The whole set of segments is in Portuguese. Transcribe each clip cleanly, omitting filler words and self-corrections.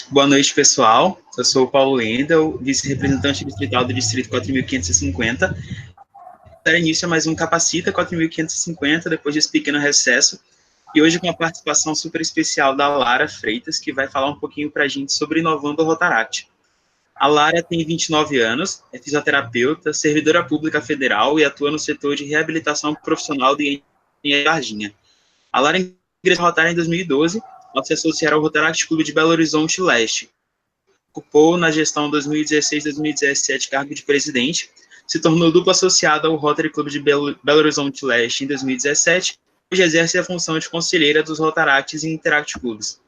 Boa noite, pessoal. Eu sou o Paulo Lendel, vice-representante distrital do Distrito 4.550. Dar início a mais um Capacita 4.550, depois desse pequeno recesso, e hoje com a participação super especial da Lara Freitas, que vai falar um pouquinho para a gente sobre Inovando o Rotaract. A Lara tem 29 anos, é fisioterapeuta, servidora pública federal e atua no setor de reabilitação profissional de Varginha. A Lara ingressou no Rotaract em 2012, ao se associar ao Rotaract Clube de Belo Horizonte Leste. Ocupou na gestão 2016-2017 cargo de presidente, se tornou dupla associada ao Rotary Clube de Belo Horizonte Leste em 2017, hoje exerce a função de conselheira dos Rotaracts e Interact Clubes.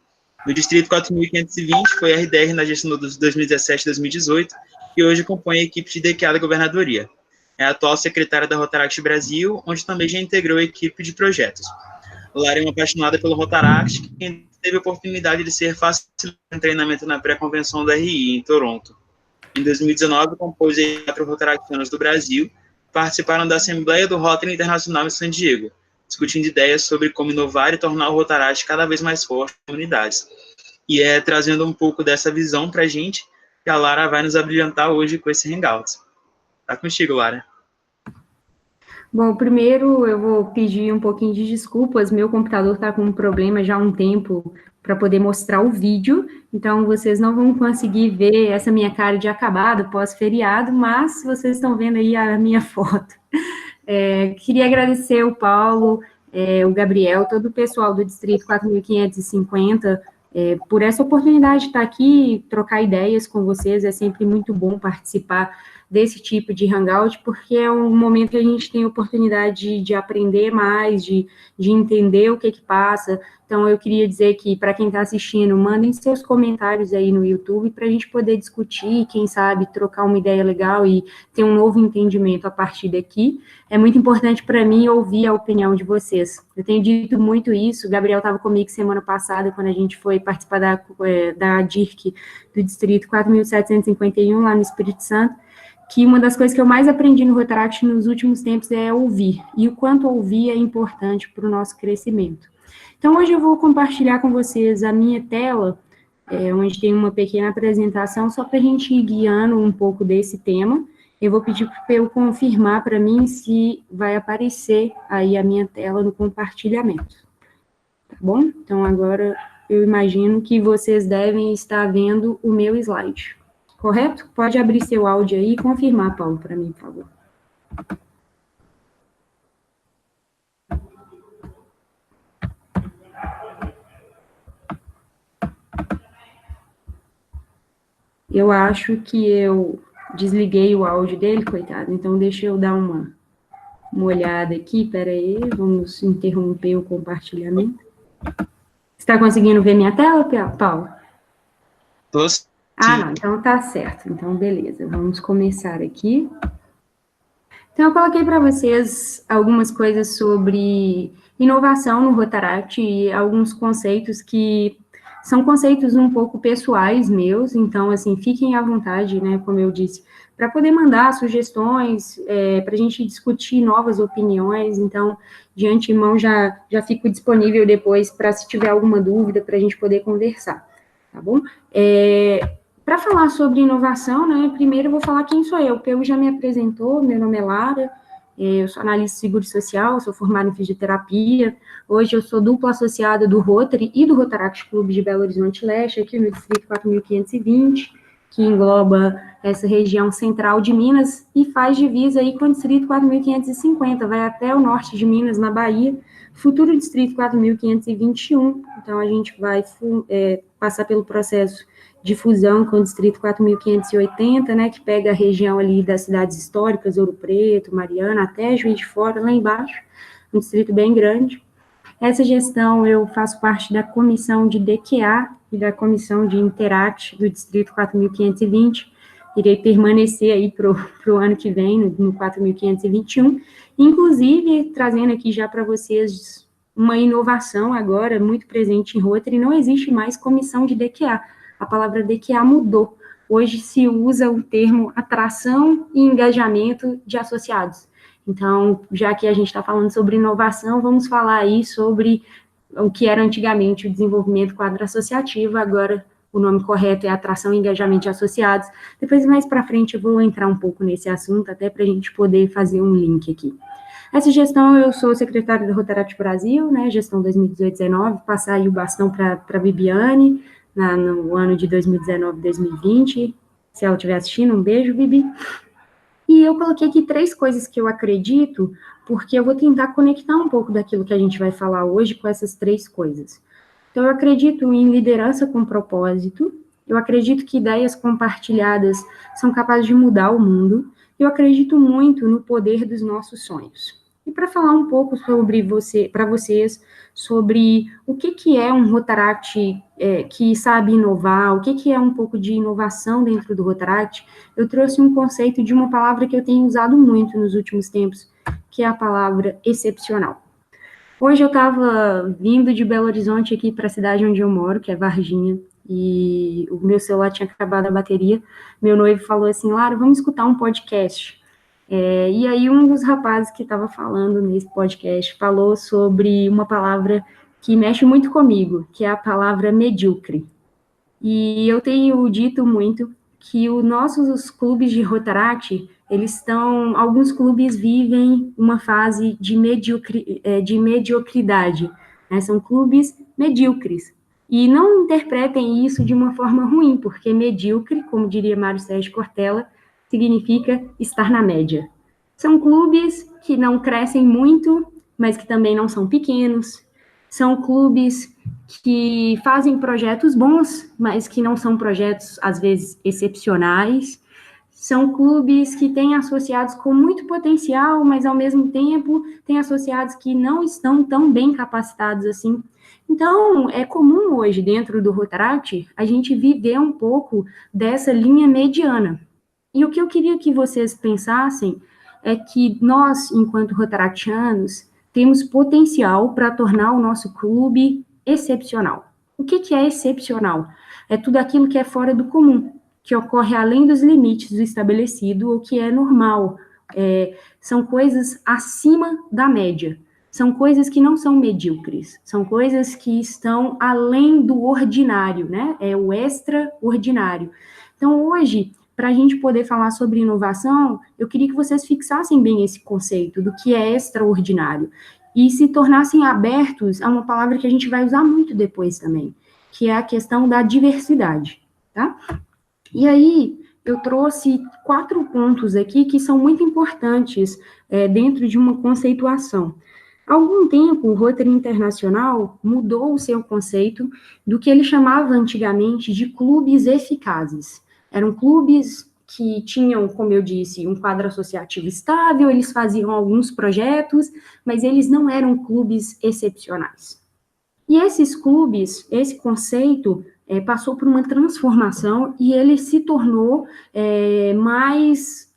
No Distrito 4.520 foi RDR na gestão de 2017-2018 e hoje compõe a equipe de DQA da governadoria. É a atual secretária da Rotaract Brasil, onde também já integrou a equipe de projetos. Lara é uma apaixonada pelo Rotaract, que teve a oportunidade de ser facilitadora em treinamento na pré-convenção do RI, em Toronto. Em 2019, compôs 4 Rotaractianos do Brasil, participaram da Assembleia do Rotary Internacional em San Diego, discutindo ideias sobre como inovar e tornar o Rotaract cada vez mais forte nas comunidades. E trazendo um pouco dessa visão para a gente, que a Lara vai nos abrilhantar hoje com esse Hangout. Tá contigo, Lara. Bom, primeiro eu vou pedir um pouquinho de desculpas, meu computador está com um problema já há um tempo para poder mostrar o vídeo, então vocês não vão conseguir ver essa minha cara de acabado pós-feriado, mas vocês estão vendo aí a minha foto. Queria agradecer o Paulo, o Gabriel, todo o pessoal do Distrito 4.550, por essa oportunidade de estar aqui, trocar ideias com vocês, é sempre muito bom participar desse tipo de hangout, porque é um momento que a gente tem a oportunidade de aprender mais, de entender o que passa. Então, eu queria dizer que, para quem está assistindo, mandem seus comentários aí no YouTube, para a gente poder discutir, quem sabe, trocar uma ideia legal e ter um novo entendimento a partir daqui. É muito importante para mim ouvir a opinião de vocês. Eu tenho dito muito isso, o Gabriel estava comigo semana passada, quando a gente foi participar da DIRC do Distrito 4.751, lá no Espírito Santo, que uma das coisas que eu mais aprendi no Rotaract nos últimos tempos é ouvir, e o quanto ouvir é importante para o nosso crescimento. Então, hoje eu vou compartilhar com vocês a minha tela, onde tem uma pequena apresentação, só para a gente ir guiando um pouco desse tema. Eu vou pedir para eu confirmar para mim se vai aparecer aí a minha tela no compartilhamento. Tá bom? Então, agora eu imagino que vocês devem estar vendo o meu slide. Correto? Pode abrir seu áudio aí e confirmar, Paulo, para mim, por favor. Eu acho que eu desliguei o áudio dele, coitado, então deixa eu dar uma olhada aqui, peraí, vamos interromper o compartilhamento. Você está conseguindo ver minha tela, Paulo? Tô. Não, então tá certo. Então, beleza. Vamos começar aqui. Então, eu coloquei para vocês algumas coisas sobre inovação no Rotaract e alguns conceitos que são conceitos um pouco pessoais meus, então, assim, fiquem à vontade, né, como eu disse, para poder mandar sugestões, para a gente discutir novas opiniões, então, de antemão, já fico disponível depois para, se tiver alguma dúvida, para a gente poder conversar, tá bom? Para falar sobre inovação, né, primeiro eu vou falar quem sou eu. O Peu já me apresentou, meu nome é Lara, eu sou analista de seguro social, sou formada em fisioterapia, hoje eu sou dupla associada do Rotary e do Rotaract Clube de Belo Horizonte Leste, aqui no Distrito 4.520, que engloba essa região central de Minas e faz divisa aí com o Distrito 4.550, vai até o norte de Minas, na Bahia, futuro Distrito 4.521, então a gente vai passar pelo processo de fusão com o Distrito 4.580, né, que pega a região ali das cidades históricas, Ouro Preto, Mariana, até Juiz de Fora, lá embaixo, um distrito bem grande. Essa gestão, eu faço parte da comissão de DQA e da comissão de Interact do Distrito 4.520, irei permanecer aí para o ano que vem, no 4.521, inclusive trazendo aqui já para vocês uma inovação agora, muito presente em Rotary, não existe mais comissão de DQA, a palavra DQA mudou. Hoje se usa o termo atração e engajamento de associados. Então, já que a gente está falando sobre inovação, vamos falar aí sobre o que era antigamente o desenvolvimento quadro associativo, agora o nome correto é Atração, Engajamento de Associados. Depois, mais para frente, eu vou entrar um pouco nesse assunto, até para a gente poder fazer um link aqui. Essa gestão, eu sou secretária do Rotaract Brasil, né, gestão 2018-19, passar aí o bastão para a Bibiane, no ano de 2019-2020, se ela estiver assistindo, um beijo, Bibi. E eu coloquei aqui 3 coisas que eu acredito, porque eu vou tentar conectar um pouco daquilo que a gente vai falar hoje com essas 3 coisas. Então, eu acredito em liderança com propósito, eu acredito que ideias compartilhadas são capazes de mudar o mundo, eu acredito muito no poder dos nossos sonhos. E para falar um pouco para vocês sobre o que é um Rotaract que sabe inovar, o que é um pouco de inovação dentro do Rotaract, eu trouxe um conceito de uma palavra que eu tenho usado muito nos últimos tempos, que é a palavra excepcional. Hoje eu estava vindo de Belo Horizonte aqui para a cidade onde eu moro, que é Varginha, e o meu celular tinha acabado a bateria. Meu noivo falou assim, Lara, vamos escutar um podcast. E aí um dos rapazes que estava falando nesse podcast falou sobre uma palavra que mexe muito comigo, que é a palavra medíocre. E eu tenho dito muito que os nossos clubes de Rotaract, alguns clubes vivem uma fase de mediocridade, né? São clubes medíocres. E não interpretem isso de uma forma ruim, porque medíocre, como diria Mário Sérgio Cortella, significa estar na média. São clubes que não crescem muito, mas que também não são pequenos. São clubes que fazem projetos bons, mas que não são projetos, às vezes, excepcionais. São clubes que têm associados com muito potencial, mas, ao mesmo tempo, têm associados que não estão tão bem capacitados assim. Então, é comum hoje, dentro do Rotaract, a gente viver um pouco dessa linha mediana. E o que eu queria que vocês pensassem é que nós, enquanto Rotaractianos, temos potencial para tornar o nosso clube excepcional. O que é excepcional? É tudo aquilo que é fora do comum, que ocorre além dos limites do estabelecido, ou que é normal. São coisas acima da média. São coisas que não são medíocres. São coisas que estão além do ordinário, né? É o extraordinário. Então, hoje, para a gente poder falar sobre inovação, eu queria que vocês fixassem bem esse conceito do que é extraordinário e se tornassem abertos a uma palavra que a gente vai usar muito depois também, que é a questão da diversidade, tá? E aí, eu trouxe 4 pontos aqui que são muito importantes dentro de uma conceituação. Há algum tempo, o Rotary Internacional mudou o seu conceito do que ele chamava antigamente de clubes eficazes. Eram clubes que tinham, como eu disse, um quadro associativo estável, eles faziam alguns projetos, mas eles não eram clubes excepcionais. E esses clubes, esse conceito, passou por uma transformação e ele se tornou mais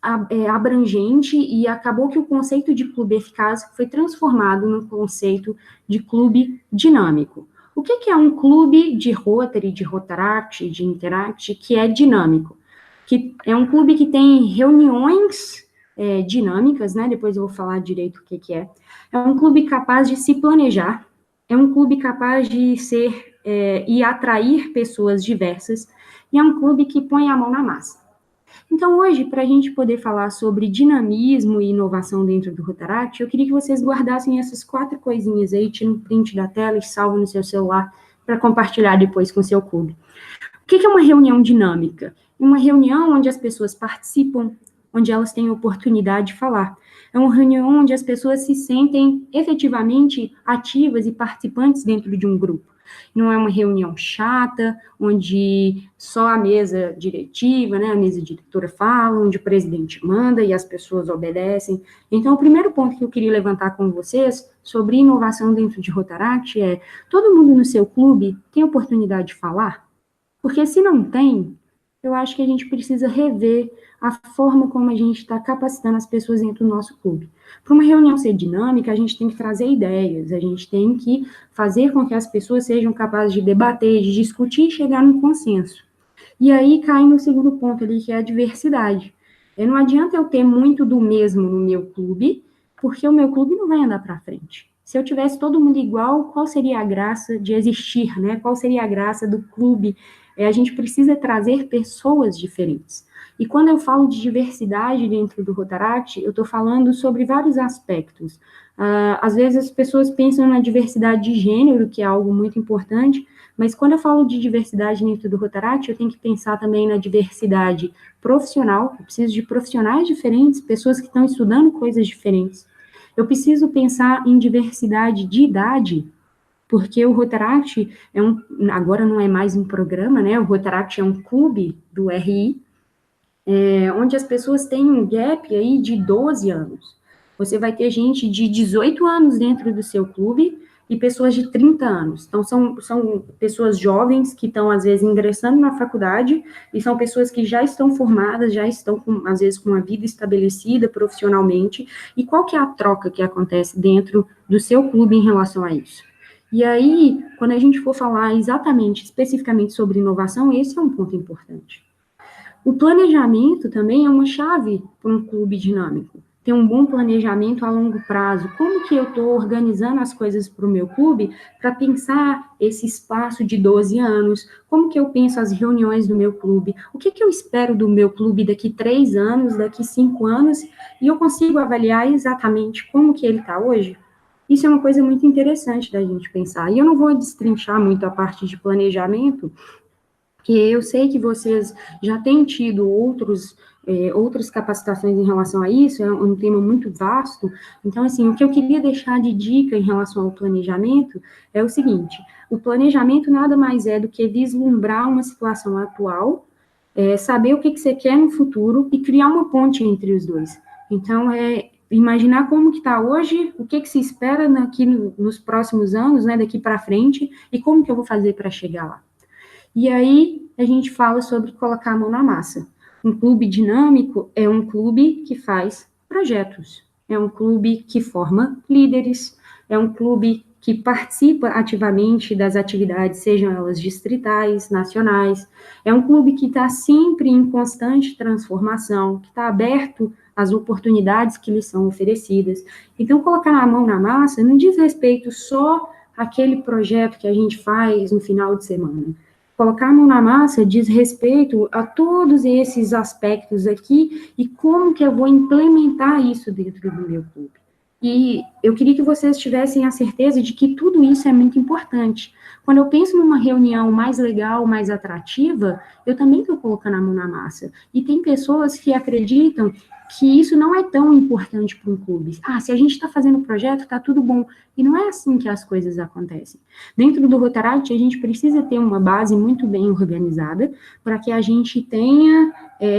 abrangente e acabou que o conceito de clube eficaz foi transformado no conceito de clube dinâmico. O que é um clube de Rotary, de Rotaract, de Interact, que é dinâmico? Que é um clube que tem reuniões dinâmicas, né? Depois eu vou falar direito o que é. É um clube capaz de se planejar, é um clube capaz de ser e atrair pessoas diversas, e é um clube que põe a mão na massa. Então, hoje, para a gente poder falar sobre dinamismo e inovação dentro do Rotaract, eu queria que vocês guardassem essas 4 coisinhas aí, tirem um print da tela e salvem no seu celular para compartilhar depois com o seu clube. O que é uma reunião dinâmica? É uma reunião onde as pessoas participam, onde elas têm oportunidade de falar. É uma reunião onde as pessoas se sentem efetivamente ativas e participantes dentro de um grupo. Não é uma reunião chata, onde só a mesa diretiva, né, a mesa diretora fala, onde o presidente manda e as pessoas obedecem. Então, o primeiro ponto que eu queria levantar com vocês sobre inovação dentro de Rotaract é: todo mundo no seu clube tem oportunidade de falar? Porque se não tem, eu acho que a gente precisa rever a forma como a gente está capacitando as pessoas dentro do nosso clube. Para uma reunião ser dinâmica, a gente tem que trazer ideias, a gente tem que fazer com que as pessoas sejam capazes de debater, de discutir e chegar num consenso. E aí cai no segundo ponto ali, que é a diversidade. Não adianta eu ter muito do mesmo no meu clube, porque o meu clube não vai andar para frente. Se eu tivesse todo mundo igual, qual seria a graça de existir, né? Qual seria a graça do clube a gente precisa trazer pessoas diferentes. E quando eu falo de diversidade dentro do Rotaract, eu estou falando sobre vários aspectos. Às vezes as pessoas pensam na diversidade de gênero, que é algo muito importante, mas quando eu falo de diversidade dentro do Rotaract, eu tenho que pensar também na diversidade profissional. Eu preciso de profissionais diferentes, pessoas que estão estudando coisas diferentes. Eu preciso pensar em diversidade de idade, porque o Rotaract agora não é mais um programa, né? O Rotaract é um clube do RI, onde as pessoas têm um gap aí de 12 anos. Você vai ter gente de 18 anos dentro do seu clube e pessoas de 30 anos. Então, são pessoas jovens que estão, às vezes, ingressando na faculdade e são pessoas que já estão formadas, já estão, às vezes, com uma vida estabelecida profissionalmente. E qual que é a troca que acontece dentro do seu clube em relação a isso? E aí, quando a gente for falar exatamente, especificamente sobre inovação, esse é um ponto importante. O planejamento também é uma chave para um clube dinâmico. Ter um bom planejamento a longo prazo. Como que eu estou organizando as coisas para o meu clube para pensar esse espaço de 12 anos? Como que eu penso as reuniões do meu clube? O que eu espero do meu clube daqui 3 anos, daqui 5 anos? E eu consigo avaliar exatamente como que ele está hoje? Isso é uma coisa muito interessante da gente pensar. E eu não vou destrinchar muito a parte de planejamento, porque eu sei que vocês já têm tido outras capacitações em relação a isso, é um tema muito vasto. Então, assim, o que eu queria deixar de dica em relação ao planejamento é o seguinte: o planejamento nada mais é do que vislumbrar uma situação atual, saber o que você quer no futuro e criar uma ponte entre os dois. Então, imaginar como que está hoje, o que se espera nos próximos anos, né, daqui para frente, e como que eu vou fazer para chegar lá. E aí, a gente fala sobre colocar a mão na massa. Um clube dinâmico é um clube que faz projetos, é um clube que forma líderes, é um clube que participa ativamente das atividades, sejam elas distritais, nacionais, é um clube que está sempre em constante transformação, que está aberto às oportunidades que lhe são oferecidas. Então, colocar a mão na massa não diz respeito só àquele projeto que a gente faz no final de semana. Colocar a mão na massa diz respeito a todos esses aspectos aqui e como que eu vou implementar isso dentro do meu clube. E eu queria que vocês tivessem a certeza de que tudo isso é muito importante. Quando eu penso numa reunião mais legal, mais atrativa, eu também estou colocando a mão na massa. E tem pessoas que acreditam que isso não é tão importante para um clube. Se a gente está fazendo um projeto, está tudo bom. E não é assim que as coisas acontecem. Dentro do Rotaract, a gente precisa ter uma base muito bem organizada para que a gente tenha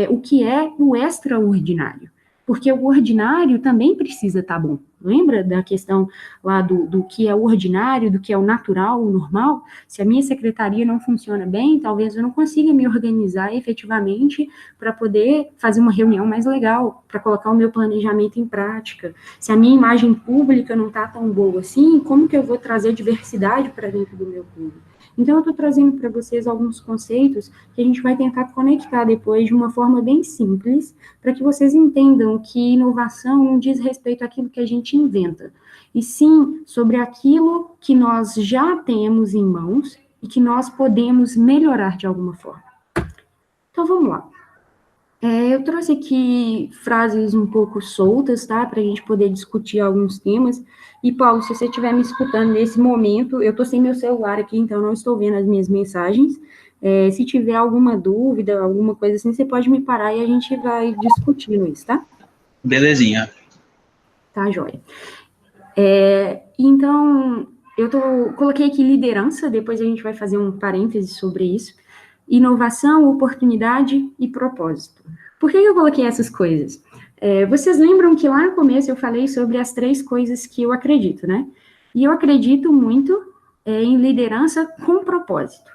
o que é o extraordinário. Porque o ordinário também precisa estar bom. Lembra da questão lá do que é o ordinário, do que é o natural, o normal? Se a minha secretaria não funciona bem, talvez eu não consiga me organizar efetivamente para poder fazer uma reunião mais legal, para colocar o meu planejamento em prática. Se a minha imagem pública não está tão boa assim, como que eu vou trazer diversidade para dentro do meu clube? Então, eu estou trazendo para vocês alguns conceitos que a gente vai tentar conectar depois de uma forma bem simples, para que vocês entendam que inovação não diz respeito àquilo que a gente inventa, e sim sobre aquilo que nós já temos em mãos e que nós podemos melhorar de alguma forma. Então, vamos lá. Eu trouxe aqui frases um pouco soltas, tá? Para a gente poder discutir alguns temas. E, Paulo, se você estiver me escutando nesse momento, eu estou sem meu celular aqui, então não estou vendo as minhas mensagens. Se tiver alguma dúvida, alguma coisa assim, você pode me parar e a gente vai discutindo isso, tá? Belezinha. Tá, joia. Então, coloquei aqui liderança, depois a gente vai fazer um parêntese sobre isso. Inovação, oportunidade e propósito. Por que eu coloquei essas coisas? Vocês lembram que lá no começo eu falei sobre as 3 coisas que eu acredito, né? E eu acredito muito em liderança com propósito.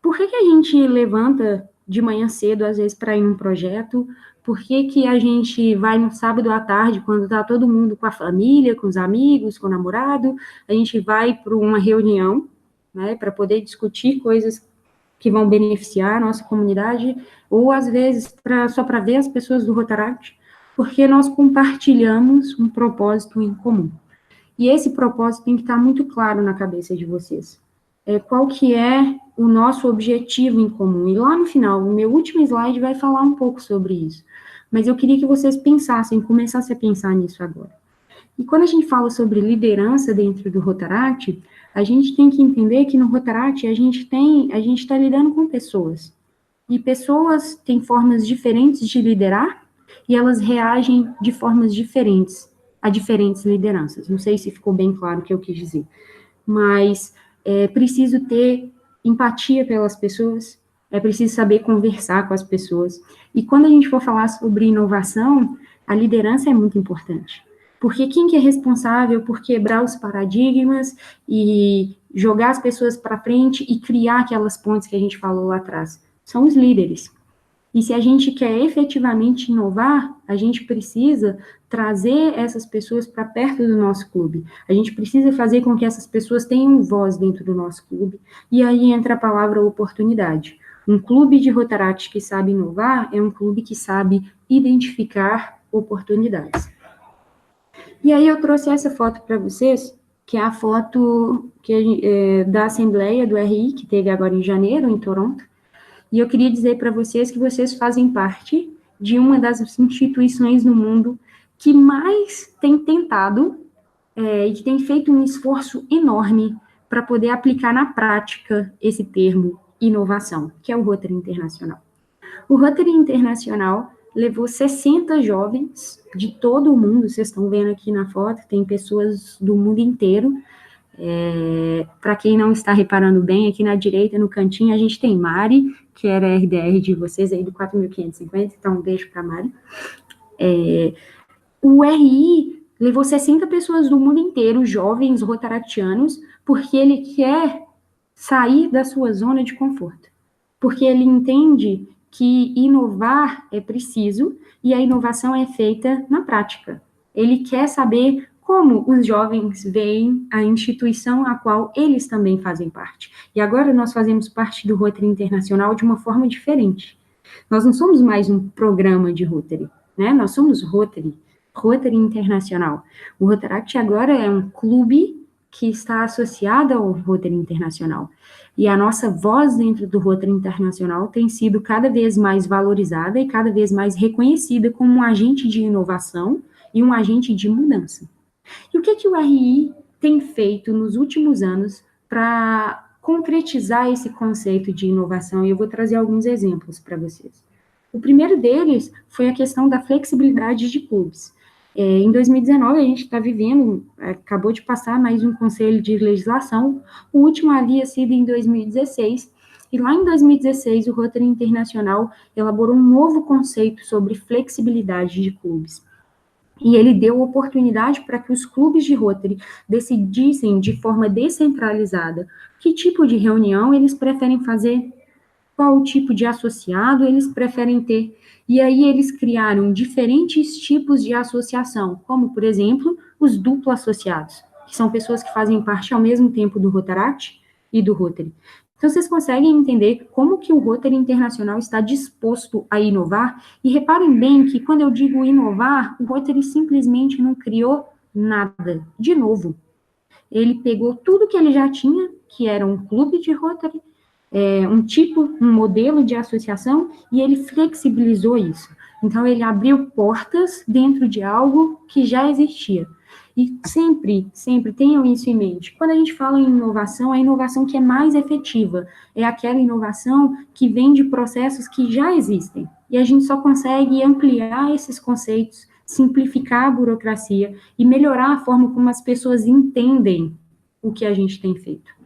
Por que a gente levanta de manhã cedo, às vezes, para ir num projeto? Por que a gente vai no sábado à tarde, quando está todo mundo com a família, com os amigos, com o namorado? A gente vai para uma reunião, né, para poder discutir coisas que vão beneficiar a nossa comunidade, ou às vezes só para ver as pessoas do Rotaract, porque nós compartilhamos um propósito em comum. E esse propósito tem que estar muito claro na cabeça de vocês. qual que é o nosso objetivo em comum. E lá no final, o meu último slide vai falar um pouco sobre isso. Mas eu queria que vocês começassem a pensar nisso agora. E quando a gente fala sobre liderança dentro do Rotaract, a gente tem que entender que no Rotaract a gente está lidando com pessoas. E pessoas têm formas diferentes de liderar e elas reagem de formas diferentes a diferentes lideranças. Não sei se ficou bem claro o que eu quis dizer. Mas é preciso ter empatia pelas pessoas, é preciso saber conversar com as pessoas. E quando a gente for falar sobre inovação, a liderança é muito importante. Porque quem que é responsável por quebrar os paradigmas e jogar as pessoas para frente e criar aquelas pontes que a gente falou lá atrás? São os líderes. E se a gente quer efetivamente inovar, a gente precisa trazer essas pessoas para perto do nosso clube. A gente precisa fazer com que essas pessoas tenham voz dentro do nosso clube. E aí entra a palavra oportunidade. Um clube de Rotaract que sabe inovar é um clube que sabe identificar oportunidades. E aí eu trouxe essa foto para vocês, que é a foto da Assembleia do RI, que teve agora em janeiro, em Toronto. E eu queria dizer para vocês que vocês fazem parte de uma das instituições no mundo que mais tem tentado e que tem feito um esforço enorme para poder aplicar na prática esse termo inovação, que é o Rotary Internacional. O Rotary Internacional levou 60 jovens de todo o mundo, vocês estão vendo aqui na foto, tem pessoas do mundo inteiro. Para quem não está reparando bem, aqui na direita, no cantinho, a gente tem Mari, que era a RDR de vocês aí do 4.550, então um beijo para Mari. O RI levou 60 pessoas do mundo inteiro, jovens rotaractianos, porque ele quer sair da sua zona de conforto. Porque ele entende que inovar é preciso e a inovação é feita na prática. Ele quer saber como os jovens veem a instituição a qual eles também fazem parte. E agora nós fazemos parte do Rotary Internacional de uma forma diferente. Nós não somos mais um programa de Rotary, né? Nós somos Rotary Internacional. O Rotaract agora é um clube que está associado ao Rotary Internacional. E a nossa voz dentro do Rotary Internacional tem sido cada vez mais valorizada e cada vez mais reconhecida como um agente de inovação e um agente de mudança. E o que o RI tem feito nos últimos anos para concretizar esse conceito de inovação? E eu vou trazer alguns exemplos para vocês. O primeiro deles foi a questão da flexibilidade de clubes. Em 2019, a gente está vivendo, acabou de passar mais um conselho de legislação, o último havia sido em 2016, e lá em 2016 o Rotary Internacional elaborou um novo conceito sobre flexibilidade de clubes. E ele deu oportunidade para que os clubes de Rotary decidissem de forma descentralizada que tipo de reunião eles preferem fazer, qual tipo de associado eles preferem ter. E aí eles criaram diferentes tipos de associação, como, por exemplo, os duplo associados, que são pessoas que fazem parte ao mesmo tempo do Rotaract e do Rotary. Então, vocês conseguem entender como que o Rotary Internacional está disposto a inovar? E reparem bem que, quando eu digo inovar, o Rotary simplesmente não criou nada. De novo, ele pegou tudo que ele já tinha, que era um clube de Rotary, um modelo de associação, e ele flexibilizou isso. Então, ele abriu portas dentro de algo que já existia. E sempre tenham isso em mente. Quando a gente fala em inovação, a inovação que é mais efetiva é aquela inovação que vem de processos que já existem. E a gente só consegue ampliar esses conceitos, simplificar a burocracia e melhorar a forma como as pessoas entendem o que a gente tem feito.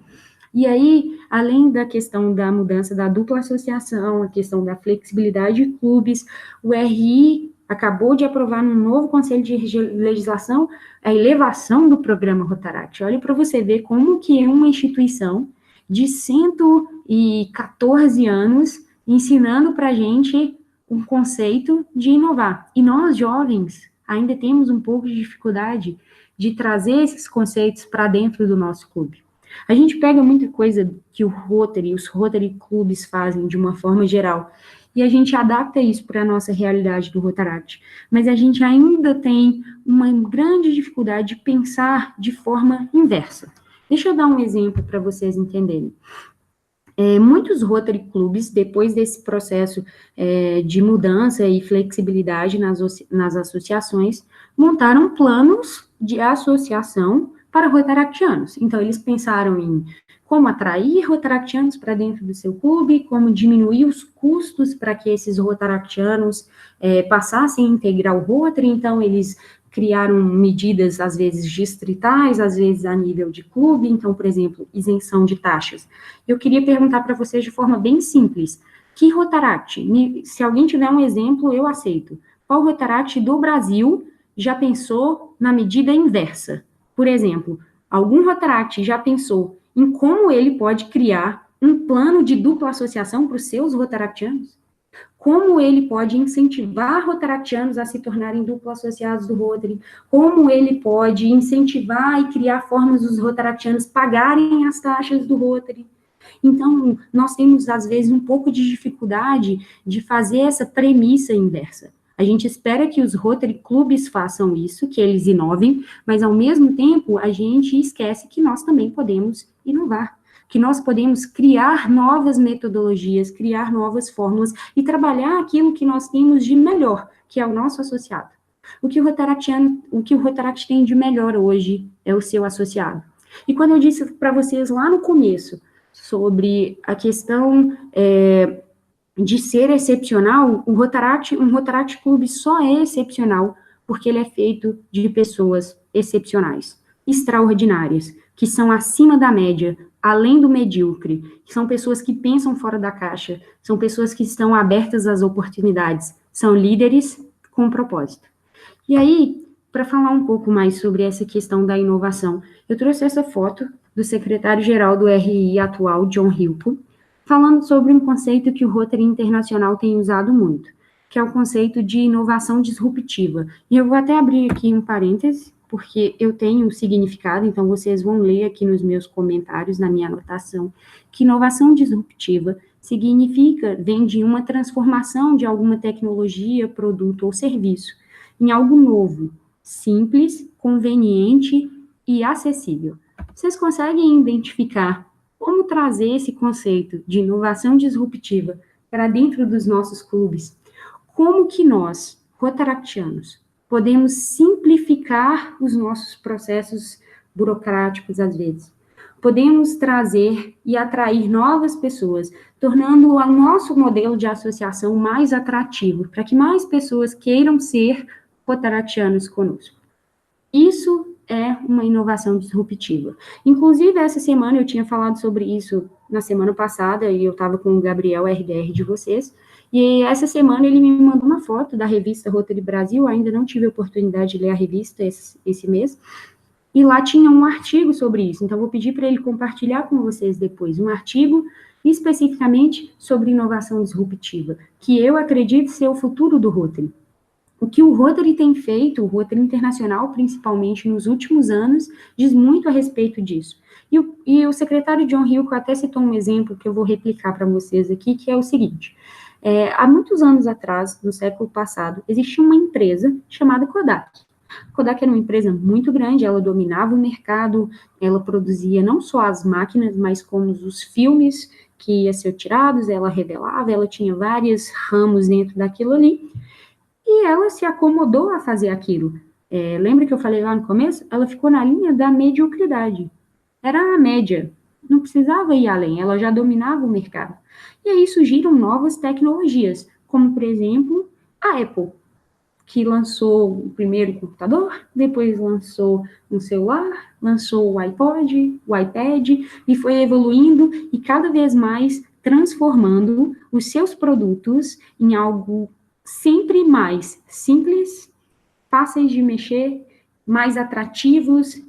E aí, além da questão da mudança da dupla associação, a questão da flexibilidade de clubes, o RI acabou de aprovar no novo Conselho de Legislação a elevação do programa Rotaract. Olha para você ver como que é uma instituição de 114 anos ensinando para a gente um conceito de inovar. E nós, jovens, ainda temos um pouco de dificuldade de trazer esses conceitos para dentro do nosso clube. A gente pega muita coisa que o Rotary, os Rotary Clubes fazem de uma forma geral, e a gente adapta isso para a nossa realidade do Rotaract. Mas a gente ainda tem uma grande dificuldade de pensar de forma inversa. Deixa eu dar um exemplo para vocês entenderem. Muitos Rotary Clubs, depois desse processo de mudança e flexibilidade nas associações, montaram planos de associação para rotaractianos. Então, eles pensaram em como atrair rotaractianos para dentro do seu clube, como diminuir os custos para que esses rotaractianos passassem a integrar o Rotary. Então, eles criaram medidas, às vezes, distritais, às vezes a nível de clube. Então, por exemplo, isenção de taxas. Eu queria perguntar para vocês de forma bem simples, que Rotaract, se alguém tiver um exemplo, eu aceito. Qual Rotaract do Brasil já pensou na medida inversa? Por exemplo, algum Rotaract já pensou em como ele pode criar um plano de dupla associação para os seus rotaractianos? Como ele pode incentivar rotaractianos a se tornarem duplo associados do Rotary? Como ele pode incentivar e criar formas dos rotaractianos pagarem as taxas do Rotary? Então, nós temos, às vezes, um pouco de dificuldade de fazer essa premissa inversa. A gente espera que os Rotary Clubs façam isso, que eles inovem, mas, ao mesmo tempo, a gente esquece que nós também podemos inovar, que nós podemos criar novas metodologias, criar novas fórmulas e trabalhar aquilo que nós temos de melhor, que é o nosso associado. O que o Rotaract tem de melhor hoje é o seu associado. E quando eu disse para vocês lá no começo sobre a questão de ser excepcional, um Rotaract Club só é excepcional porque ele é feito de pessoas excepcionais, extraordinárias, que são acima da média, além do medíocre, que são pessoas que pensam fora da caixa, são pessoas que estão abertas às oportunidades, são líderes com propósito. E aí, para falar um pouco mais sobre essa questão da inovação, eu trouxe essa foto do secretário-geral do RI atual, John Hilpo, falando sobre um conceito que o Rotary Internacional tem usado muito, que é o conceito de inovação disruptiva. E eu vou até abrir aqui um parêntese, porque eu tenho um significado, então vocês vão ler aqui nos meus comentários, na minha anotação, que inovação disruptiva vem de uma transformação de alguma tecnologia, produto ou serviço em algo novo, simples, conveniente e acessível. Vocês conseguem identificar como trazer esse conceito de inovação disruptiva para dentro dos nossos clubes? Como que nós, rotaractianos, podemos simplificar os nossos processos burocráticos, às vezes? Podemos trazer e atrair novas pessoas, tornando o nosso modelo de associação mais atrativo, para que mais pessoas queiram ser rotaractianos conosco. Isso é uma inovação disruptiva. Inclusive, essa semana, eu tinha falado sobre isso na semana passada, e eu estava com o Gabriel RDR de vocês, e essa semana ele me mandou uma foto da revista Rotary Brasil, ainda não tive a oportunidade de ler a revista esse mês, e lá tinha um artigo sobre isso, então vou pedir para ele compartilhar com vocês depois, um artigo especificamente sobre inovação disruptiva, que eu acredito ser o futuro do Rotary. O que o Rotary tem feito, o Rotary Internacional, principalmente nos últimos anos, diz muito a respeito disso. E o secretário John Hilco até citou um exemplo que eu vou replicar para vocês aqui, que é o seguinte. Há muitos anos atrás, no século passado, existia uma empresa chamada Kodak. A Kodak era uma empresa muito grande, ela dominava o mercado, ela produzia não só as máquinas, mas como os filmes que iam ser tirados, ela revelava, ela tinha vários ramos dentro daquilo ali, e ela se acomodou a fazer aquilo. Lembra que eu falei lá no começo? Ela ficou na linha da mediocridade. Era a média. Não precisava ir além, ela já dominava o mercado. E aí surgiram novas tecnologias, como, por exemplo, a Apple, que lançou o primeiro computador, depois lançou um celular, lançou o iPod, o iPad, e foi evoluindo e cada vez mais transformando os seus produtos em algo sempre mais simples, fáceis de mexer, mais atrativos,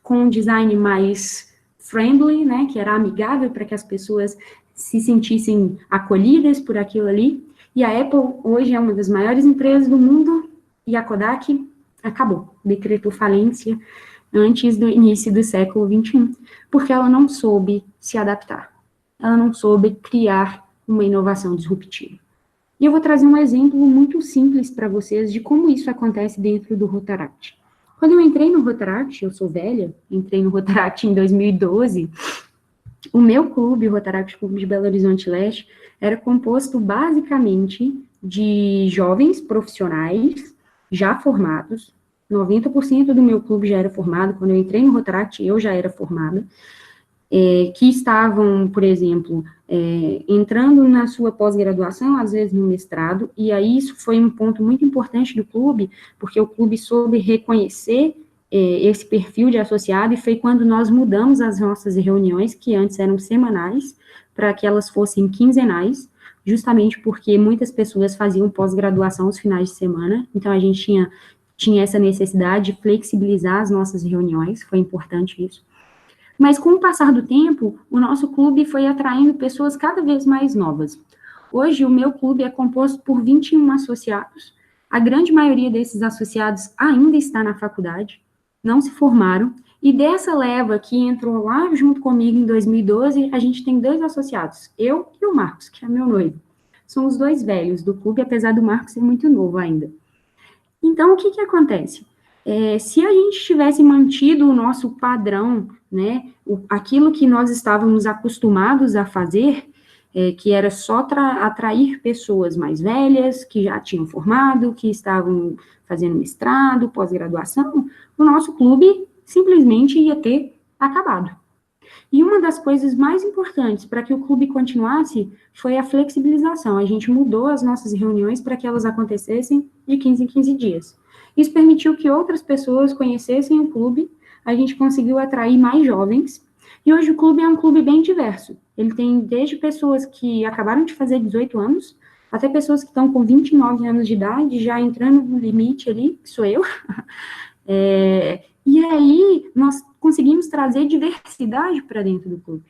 com um design mais friendly, né, que era amigável para que as pessoas se sentissem acolhidas por aquilo ali. E a Apple hoje é uma das maiores empresas do mundo e a Kodak acabou, decretou falência antes do início do século XXI, porque ela não soube se adaptar, ela não soube criar uma inovação disruptiva. E eu vou trazer um exemplo muito simples para vocês de como isso acontece dentro do Rotaract. Quando eu entrei no Rotaract, eu sou velha, entrei no Rotaract em 2012, o meu clube, o Rotaract Clube de Belo Horizonte Leste, era composto basicamente de jovens profissionais já formados. 90% do meu clube já era formado. Quando eu entrei no Rotaract, eu já era formada. Que estavam, por exemplo, entrando na sua pós-graduação, às vezes no mestrado, e aí isso foi um ponto muito importante do clube, porque o clube soube reconhecer esse perfil de associado, e foi quando nós mudamos as nossas reuniões, que antes eram semanais, para que elas fossem quinzenais, justamente porque muitas pessoas faziam pós-graduação aos finais de semana, então a gente tinha essa necessidade de flexibilizar as nossas reuniões, foi importante isso. Mas com o passar do tempo, o nosso clube foi atraindo pessoas cada vez mais novas. Hoje, o meu clube é composto por 21 associados. A grande maioria desses associados ainda está na faculdade, não se formaram. E dessa leva que entrou lá junto comigo em 2012, a gente tem 2 associados, eu e o Marcos, que é meu noivo. São os 2 velhos do clube, apesar do Marcos ser muito novo ainda. Então, o que acontece? Se a gente tivesse mantido o nosso padrão, né, aquilo que nós estávamos acostumados a fazer, que era só atrair pessoas mais velhas, que já tinham formado, que estavam fazendo mestrado, pós-graduação, o nosso clube simplesmente ia ter acabado. E uma das coisas mais importantes para que o clube continuasse foi a flexibilização. A gente mudou as nossas reuniões para que elas acontecessem de 15 em 15 dias. Isso permitiu que outras pessoas conhecessem o clube, a gente conseguiu atrair mais jovens, e hoje o clube é um clube bem diverso. Ele tem desde pessoas que acabaram de fazer 18 anos, até pessoas que estão com 29 anos de idade, já entrando no limite ali, que sou eu. E aí, nós conseguimos trazer diversidade para dentro do clube.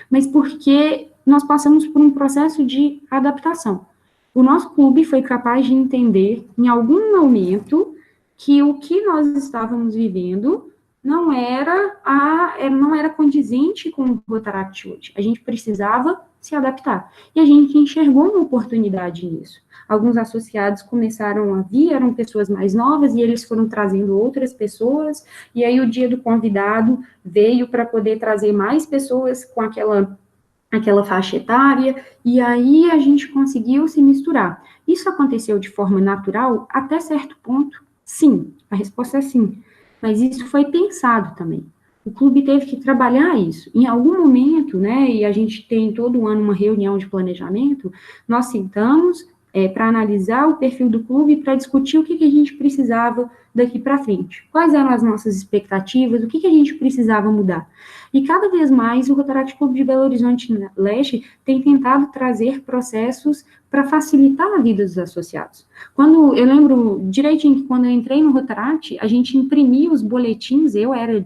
Mas porque nós passamos por um processo de adaptação. O nosso clube foi capaz de entender, em algum momento, que o que nós estávamos vivendo não era condizente com o Rotaract hoje. A gente precisava se adaptar. E a gente enxergou uma oportunidade nisso. Alguns associados começaram a vir, eram pessoas mais novas, e eles foram trazendo outras pessoas, e aí o dia do convidado veio para poder trazer mais pessoas com aquela faixa etária, e aí a gente conseguiu se misturar. Isso aconteceu de forma natural até certo ponto? Sim, a resposta é sim. Mas isso foi pensado também. O clube teve que trabalhar isso. Em algum momento, né, e a gente tem todo ano uma reunião de planejamento, nós sentamos para analisar o perfil do clube, para discutir o que a gente precisava daqui para frente. Quais eram as nossas expectativas, o que a gente precisava mudar. E cada vez mais o Rotaract Clube de Belo Horizonte Leste tem tentado trazer processos para facilitar a vida dos associados. Eu lembro direitinho que quando eu entrei no Rotaract, a gente imprimia os boletins, eu era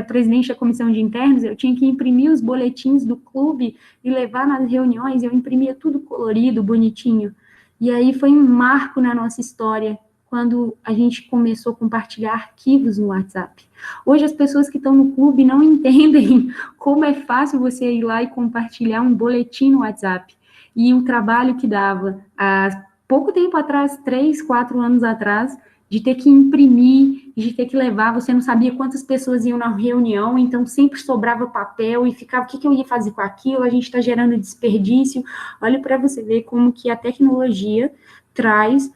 presidente da comissão de internos, eu tinha que imprimir os boletins do clube e levar nas reuniões, eu imprimia tudo colorido, bonitinho. E aí foi um marco na nossa história, quando a gente começou a compartilhar arquivos no WhatsApp. Hoje as pessoas que estão no clube não entendem como é fácil você ir lá e compartilhar um boletim no WhatsApp. E o trabalho que dava há pouco tempo atrás, 3, 4 anos atrás, de ter que imprimir, de ter que levar, você não sabia quantas pessoas iam na reunião, então sempre sobrava papel e ficava, o que eu ia fazer com aquilo? A gente está gerando desperdício. Olha para você ver como que a tecnologia traz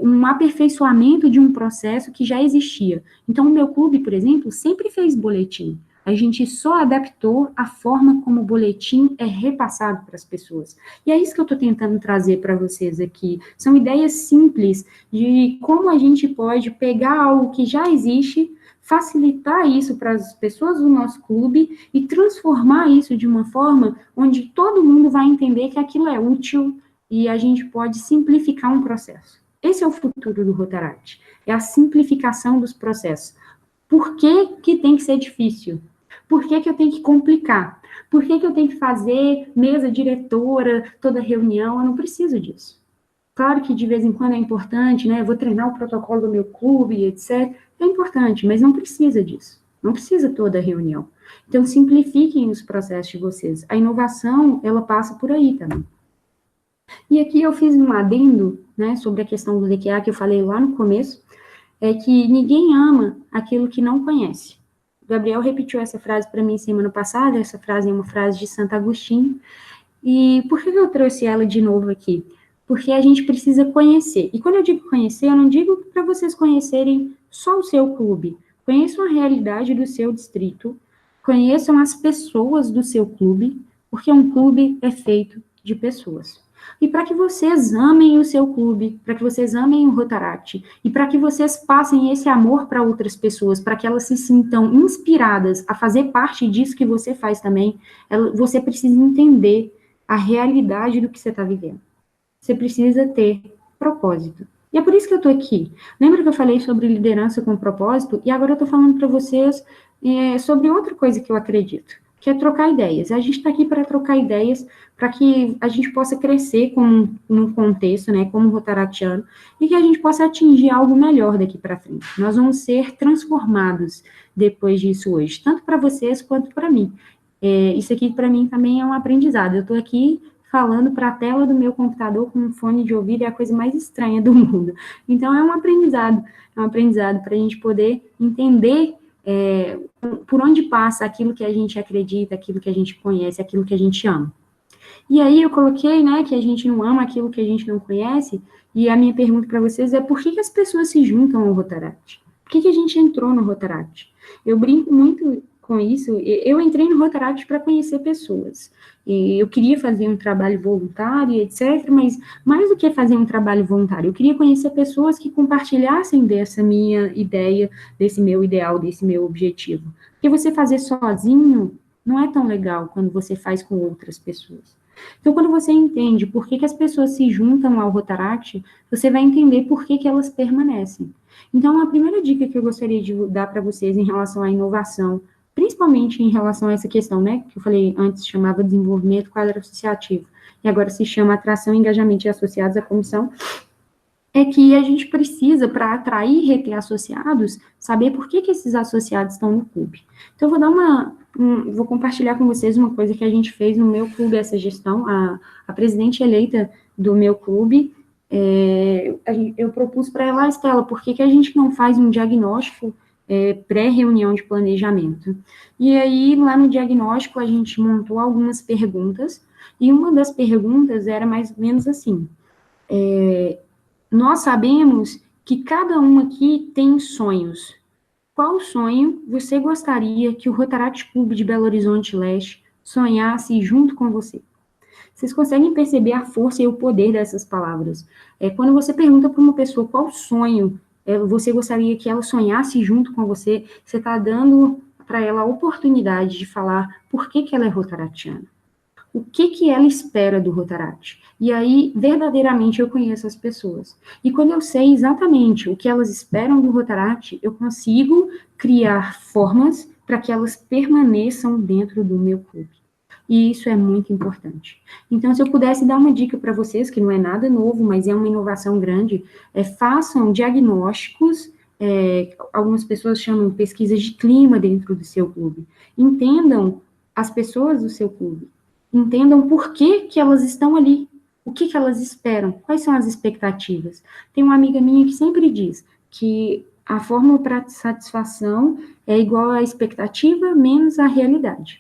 um aperfeiçoamento de um processo que já existia. Então, o meu clube, por exemplo, sempre fez boletim. A gente só adaptou a forma como o boletim é repassado para as pessoas. E é isso que eu estou tentando trazer para vocês aqui. São ideias simples de como a gente pode pegar algo que já existe, facilitar isso para as pessoas do nosso clube e transformar isso de uma forma onde todo mundo vai entender que aquilo é útil e a gente pode simplificar um processo. Esse é o futuro do Rotaract, é a simplificação dos processos. Por que tem que ser difícil? Por que eu tenho que complicar? Por que eu tenho que fazer mesa diretora, toda reunião? Eu não preciso disso. Claro que de vez em quando é importante, né? Eu vou treinar o protocolo do meu clube, etc. É importante, mas não precisa disso. Não precisa toda reunião. Então, simplifiquem os processos de vocês. A inovação, ela passa por aí também. E aqui eu fiz um adendo, né, sobre a questão do DQA que eu falei lá no começo. é que ninguém ama aquilo que não conhece. O Gabriel repetiu essa frase para mim semana passada, essa frase é uma frase de Santo Agostinho, e por que eu trouxe ela de novo aqui? Porque a gente precisa conhecer. E quando eu digo conhecer, eu não digo para vocês conhecerem só o seu clube. Conheçam a realidade do seu distrito, conheçam as pessoas do seu clube, porque um clube é feito de pessoas. E para que vocês amem o seu clube, para que vocês amem o Rotaract, e para que vocês passem esse amor para outras pessoas, para que elas se sintam inspiradas a fazer parte disso que você faz também, você precisa entender a realidade do que você está vivendo. Você precisa ter propósito. E é por isso que eu estou aqui. Lembra que eu falei sobre liderança com propósito? E agora eu estou falando para vocês sobre outra coisa que eu acredito, que é trocar ideias. A gente está aqui para trocar ideias, para que a gente possa crescer num contexto, né, como rotaractiano, e que a gente possa atingir algo melhor daqui para frente. Nós vamos ser transformados depois disso hoje, tanto para vocês quanto para mim. Isso aqui para mim também é um aprendizado. Eu estou aqui falando para a tela do meu computador com um fone de ouvido, é a coisa mais estranha do mundo. Então, é um aprendizado para a gente poder entender por onde passa aquilo que a gente acredita, aquilo que a gente conhece, aquilo que a gente ama. E aí eu coloquei, né, que a gente não ama aquilo que a gente não conhece, e a minha pergunta para vocês é por que as pessoas se juntam ao Rotaract? Por que a gente entrou no Rotaract? Eu brinco muito com isso. Eu entrei no Rotaract para conhecer pessoas. E eu queria fazer um trabalho voluntário, etc., mas mais do que fazer um trabalho voluntário, eu queria conhecer pessoas que compartilhassem dessa minha ideia, desse meu ideal, desse meu objetivo. Porque você fazer sozinho não é tão legal quando você faz com outras pessoas. Então, quando você entende por que as pessoas se juntam ao Rotaract, você vai entender por que elas permanecem. Então, a primeira dica que eu gostaria de dar para vocês em relação à inovação, principalmente em relação a essa questão, né, que eu falei antes, chamava desenvolvimento quadro associativo, e agora se chama atração, engajamento de associados à comissão, é que a gente precisa, para atrair e reter associados, saber por que esses associados estão no clube. Então, eu vou dar vou compartilhar com vocês uma coisa que a gente fez no meu clube, essa gestão, a presidente eleita do meu clube, eu propus para ela, Estela, por que a gente não faz um diagnóstico pré-reunião de planejamento? E aí, lá no diagnóstico, a gente montou algumas perguntas, e uma das perguntas era mais ou menos assim, nós sabemos que cada um aqui tem sonhos. Qual sonho você gostaria que o Rotaract Clube de Belo Horizonte Leste sonhasse junto com você? Vocês conseguem perceber a força e o poder dessas palavras? Quando você pergunta para uma pessoa qual sonho você gostaria que ela sonhasse junto com você, você está dando para ela a oportunidade de falar por que ela é rotaractiana. O que ela espera do Rotaract? E aí, verdadeiramente, eu conheço as pessoas. E quando eu sei exatamente o que elas esperam do Rotaract, eu consigo criar formas para que elas permaneçam dentro do meu clube. E isso é muito importante. Então, se eu pudesse dar uma dica para vocês, que não é nada novo, mas é uma inovação grande, façam diagnósticos, algumas pessoas chamam pesquisas de clima dentro do seu clube. Entendam as pessoas do seu clube. Entendam por que elas estão ali, o que elas esperam, quais são as expectativas. Tem uma amiga minha que sempre diz que a fórmula para satisfação é igual à expectativa menos a realidade.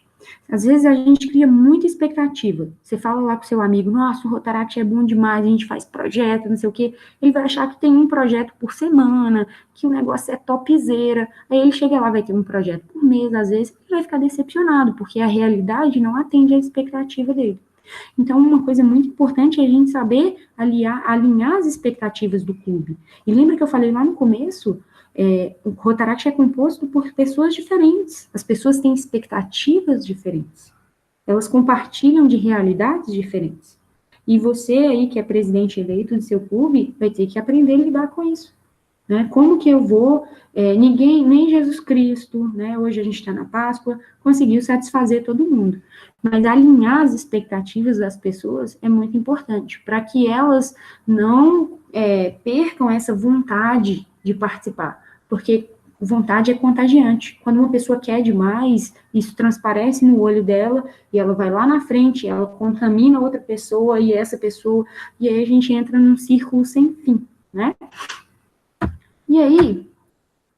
Às vezes a gente cria muita expectativa. Você fala lá com seu amigo, nossa, o Rotaract é bom demais, a gente faz projeto, não sei o quê. Ele vai achar que tem um projeto por semana, que o negócio é topzera. Aí ele chega lá, vai ter um projeto por mês, às vezes, e vai ficar decepcionado, porque a realidade não atende à expectativa dele. Então, uma coisa muito importante é a gente saber alinhar as expectativas do clube. E lembra que eu falei lá no começo? O Rotaract é composto por pessoas diferentes. As pessoas têm expectativas diferentes. Elas compartilham de realidades diferentes. E você aí, que é presidente eleito do seu clube, vai ter que aprender a lidar com isso. Né? Como que eu vou... nem Jesus Cristo, né? Hoje a gente está na Páscoa, conseguiu satisfazer todo mundo. Mas alinhar as expectativas das pessoas é muito importante, para que elas não percam essa vontade de participar, porque vontade é contagiante. Quando uma pessoa quer demais, isso transparece no olho dela, e ela vai lá na frente, ela contamina outra pessoa, e essa pessoa, e aí a gente entra num círculo sem fim, né? E aí,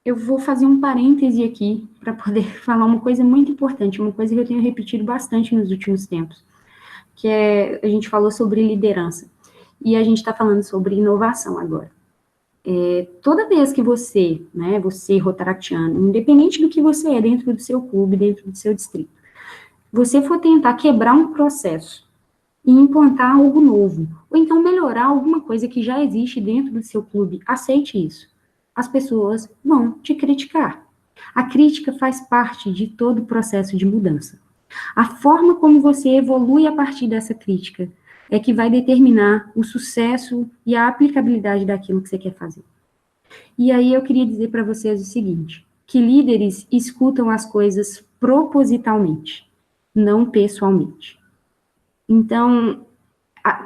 eu vou fazer um parêntese aqui para poder falar uma coisa muito importante, uma coisa que eu tenho repetido bastante nos últimos tempos, que é, a gente falou sobre liderança, e a gente está falando sobre inovação agora. Toda vez que você, né, você rotaractiano, independente do que você é dentro do seu clube, dentro do seu distrito, você for tentar quebrar um processo e implantar algo novo, ou então melhorar alguma coisa que já existe dentro do seu clube, aceite isso. As pessoas vão te criticar. A crítica faz parte de todo o processo de mudança. A forma como você evolui a partir dessa crítica é que vai determinar o sucesso e a aplicabilidade daquilo que você quer fazer. E aí eu queria dizer para vocês o seguinte, que líderes escutam as coisas propositalmente, não pessoalmente. Então,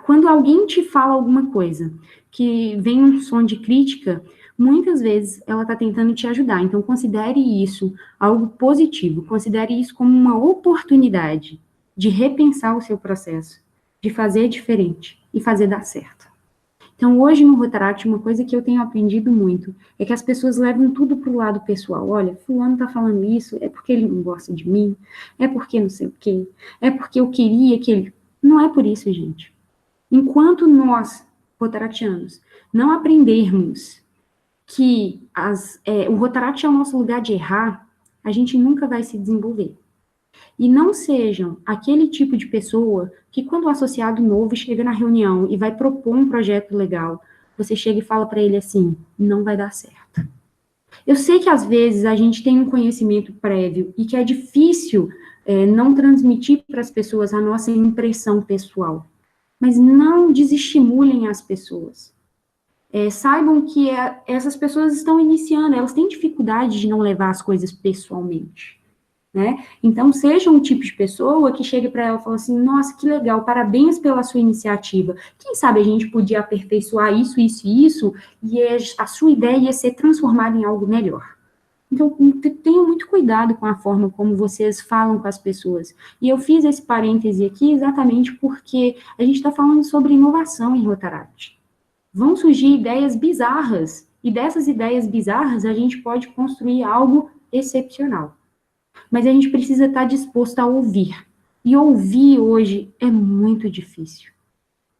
quando alguém te fala alguma coisa, que vem um som de crítica, muitas vezes ela está tentando te ajudar. Então, considere isso algo positivo, considere isso como uma oportunidade de repensar o seu processo, de fazer diferente e fazer dar certo. Então, hoje no Rotaract, uma coisa que eu tenho aprendido muito é que as pessoas levam tudo para o lado pessoal. Olha, fulano está falando isso, é porque ele não gosta de mim, é porque não sei o quê, é porque eu queria que ele... Não é por isso, gente. Enquanto nós, rotaractianos, não aprendermos que o Rotaract é o nosso lugar de errar, a gente nunca vai se desenvolver. E não sejam aquele tipo de pessoa que, quando o associado novo chega na reunião e vai propor um projeto legal, você chega e fala para ele assim, não vai dar certo. Eu sei que às vezes a gente tem um conhecimento prévio e que é difícil não transmitir para as pessoas a nossa impressão pessoal, mas não desestimulem as pessoas. Saibam que essas pessoas estão iniciando, elas têm dificuldade de não levar as coisas pessoalmente. Né? Então, seja um tipo de pessoa que chegue para ela e fale assim, nossa, que legal, parabéns pela sua iniciativa. Quem sabe a gente podia aperfeiçoar isso, isso e isso, e a sua ideia ia ser transformada em algo melhor. Então, tenham muito cuidado com a forma como vocês falam com as pessoas. E eu fiz esse parêntese aqui exatamente porque a gente está falando sobre inovação em Rotaract. Vão surgir ideias bizarras, e dessas ideias bizarras a gente pode construir algo excepcional. Mas a gente precisa estar disposto a ouvir. E ouvir hoje é muito difícil.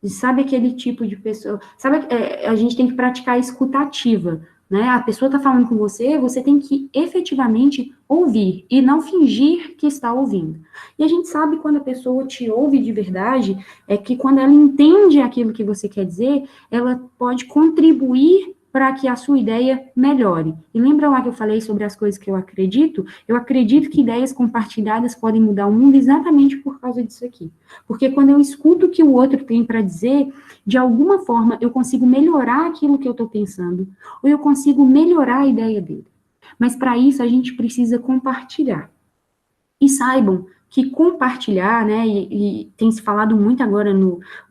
E sabe aquele tipo de pessoa... Sabe, a gente tem que praticar a escuta ativa, né? A pessoa está falando com você, você tem que efetivamente ouvir e não fingir que está ouvindo. E a gente sabe quando a pessoa te ouve de verdade, é que quando ela entende aquilo que você quer dizer, ela pode contribuir para que a sua ideia melhore. E lembra lá que eu falei sobre as coisas que eu acredito? Eu acredito que ideias compartilhadas podem mudar o mundo exatamente por causa disso aqui. Porque quando eu escuto o que o outro tem para dizer, de alguma forma eu consigo melhorar aquilo que eu estou pensando, ou eu consigo melhorar a ideia dele. Mas para isso a gente precisa compartilhar. E saibam que compartilhar, né, e tem se falado muito agora,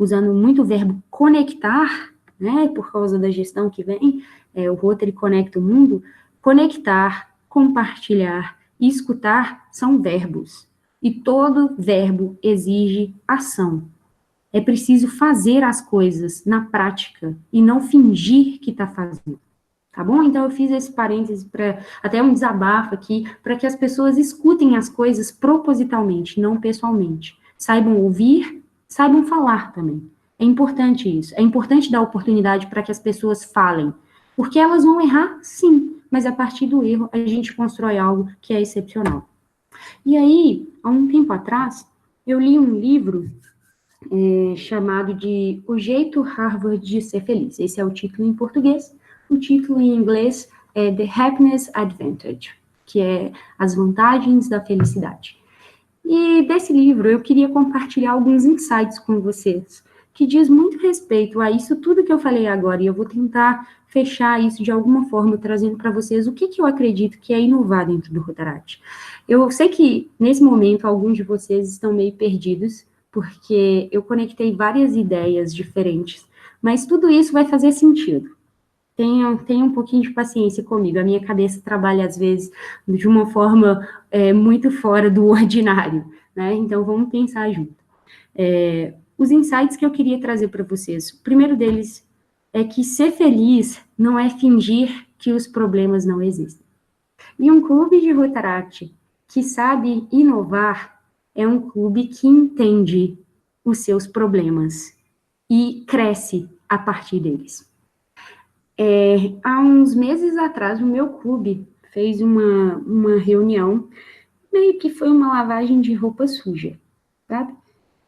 usando muito o verbo conectar, né, por causa da gestão que vem, o Rotary conecta o mundo, conectar, compartilhar e escutar são verbos. E todo verbo exige ação. É preciso fazer as coisas na prática e não fingir que está fazendo. Tá bom? Então, eu fiz esse parêntese para até um desabafo aqui, para que as pessoas escutem as coisas propositalmente, não pessoalmente. Saibam ouvir, saibam falar também. É importante isso. É importante dar oportunidade para que as pessoas falem. Porque elas vão errar, sim, mas a partir do erro a gente constrói algo que é excepcional. E aí, há um tempo atrás, eu li um livro chamado de O Jeito Harvard de Ser Feliz. Esse é o título em português. O título em inglês é The Happiness Advantage, que é As Vantagens da Felicidade. E desse livro eu queria compartilhar alguns insights com vocês, que diz muito respeito a isso tudo que eu falei agora, e eu vou tentar fechar isso de alguma forma, trazendo para vocês o que eu acredito que é inovar dentro do Rotaract. Eu sei que, nesse momento, alguns de vocês estão meio perdidos, porque eu conectei várias ideias diferentes, mas tudo isso vai fazer sentido. Tenha um pouquinho de paciência comigo, a minha cabeça trabalha, às vezes, de uma forma muito fora do ordinário, né? Então, vamos pensar junto. Os insights que eu queria trazer para vocês, o primeiro deles é que ser feliz não é fingir que os problemas não existem. E um clube de Rotaract que sabe inovar é um clube que entende os seus problemas e cresce a partir deles. Há uns meses atrás, o meu clube fez uma reunião, meio que foi uma lavagem de roupa suja, sabe?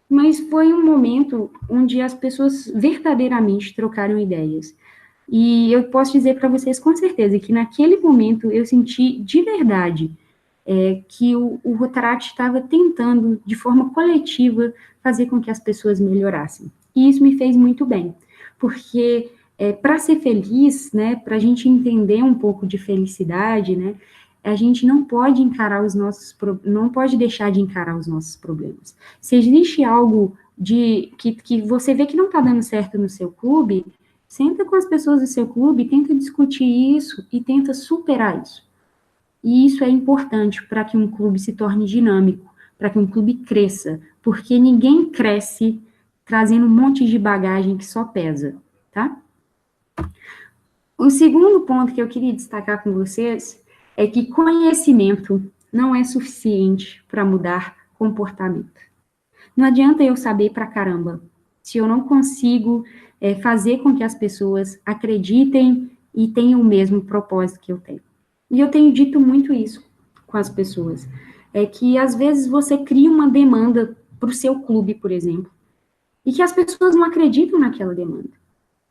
Mas foi um momento onde as pessoas verdadeiramente trocaram ideias. E eu posso dizer para vocês com certeza que naquele momento eu senti de verdade que o Rotaract estava tentando, de forma coletiva, fazer com que as pessoas melhorassem. E isso me fez muito bem, porque para ser feliz, né, para a gente entender um pouco de felicidade, né, a gente não pode não pode deixar de encarar os nossos problemas. Se existe algo que você vê que não está dando certo no seu clube, senta com as pessoas do seu clube, tenta discutir isso e tenta superar isso. E isso é importante para que um clube se torne dinâmico, para que um clube cresça, porque ninguém cresce trazendo um monte de bagagem que só pesa, tá? O segundo ponto que eu queria destacar com vocês é que conhecimento não é suficiente para mudar comportamento. Não adianta eu saber pra caramba, se eu não consigo fazer com que as pessoas acreditem e tenham o mesmo propósito que eu tenho. E eu tenho dito muito isso com as pessoas, é que às vezes você cria uma demanda para o seu clube, por exemplo, e que as pessoas não acreditam naquela demanda.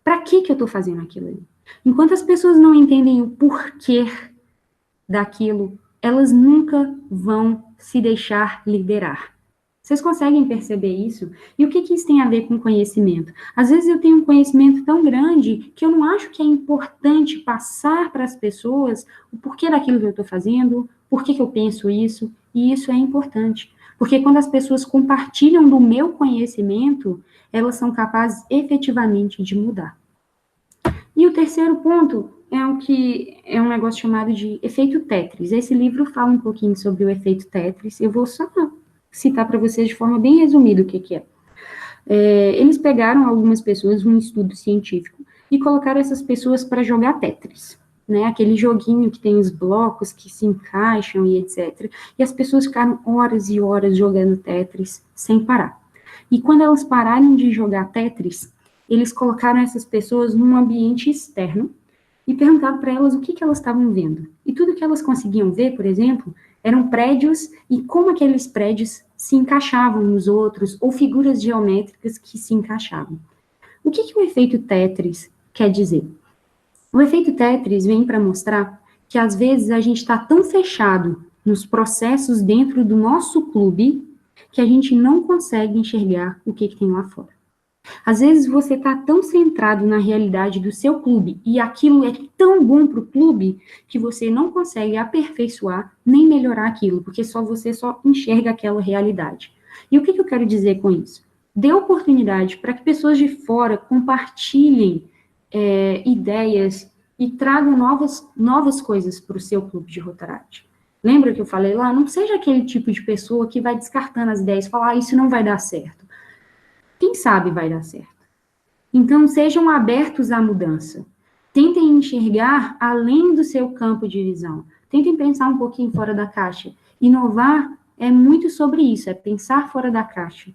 Para que eu estou fazendo aquilo ali? Enquanto as pessoas não entendem o porquê daquilo, elas nunca vão se deixar liderar. Vocês conseguem perceber isso? E o que isso tem a ver com conhecimento? Às vezes eu tenho um conhecimento tão grande que eu não acho que é importante passar para as pessoas o porquê daquilo que eu estou fazendo, por que eu penso isso, e isso é importante. Porque quando as pessoas compartilham do meu conhecimento, elas são capazes efetivamente de mudar. E o terceiro ponto é um negócio chamado de efeito Tetris. Esse livro fala um pouquinho sobre o efeito Tetris. Eu vou só citar para vocês de forma bem resumida o que é. Eles pegaram algumas pessoas, um estudo científico, e colocaram essas pessoas para jogar Tetris, né? Aquele joguinho que tem os blocos que se encaixam e etc. E as pessoas ficaram horas e horas jogando Tetris sem parar. E quando elas pararam de jogar Tetris, eles colocaram essas pessoas num ambiente externo e perguntaram para elas o que elas estavam vendo. E tudo que elas conseguiam ver, por exemplo, eram prédios e como aqueles prédios se encaixavam nos outros, ou figuras geométricas que se encaixavam. O que o efeito Tetris quer dizer? O efeito Tetris vem para mostrar que, às vezes, a gente está tão fechado nos processos dentro do nosso clube que a gente não consegue enxergar o que tem lá fora. Às vezes você está tão centrado na realidade do seu clube e aquilo é tão bom para o clube que você não consegue aperfeiçoar nem melhorar aquilo, porque você só enxerga aquela realidade. E o que eu quero dizer com isso? Dê oportunidade para que pessoas de fora compartilhem ideias e tragam novas coisas para o seu clube de Rotaract. Lembra que eu falei lá? Não seja aquele tipo de pessoa que vai descartando as ideias e falar, isso não vai dar certo. Quem sabe vai dar certo. Então, sejam abertos à mudança. Tentem enxergar além do seu campo de visão. Tentem pensar um pouquinho fora da caixa. Inovar é muito sobre isso, é pensar fora da caixa.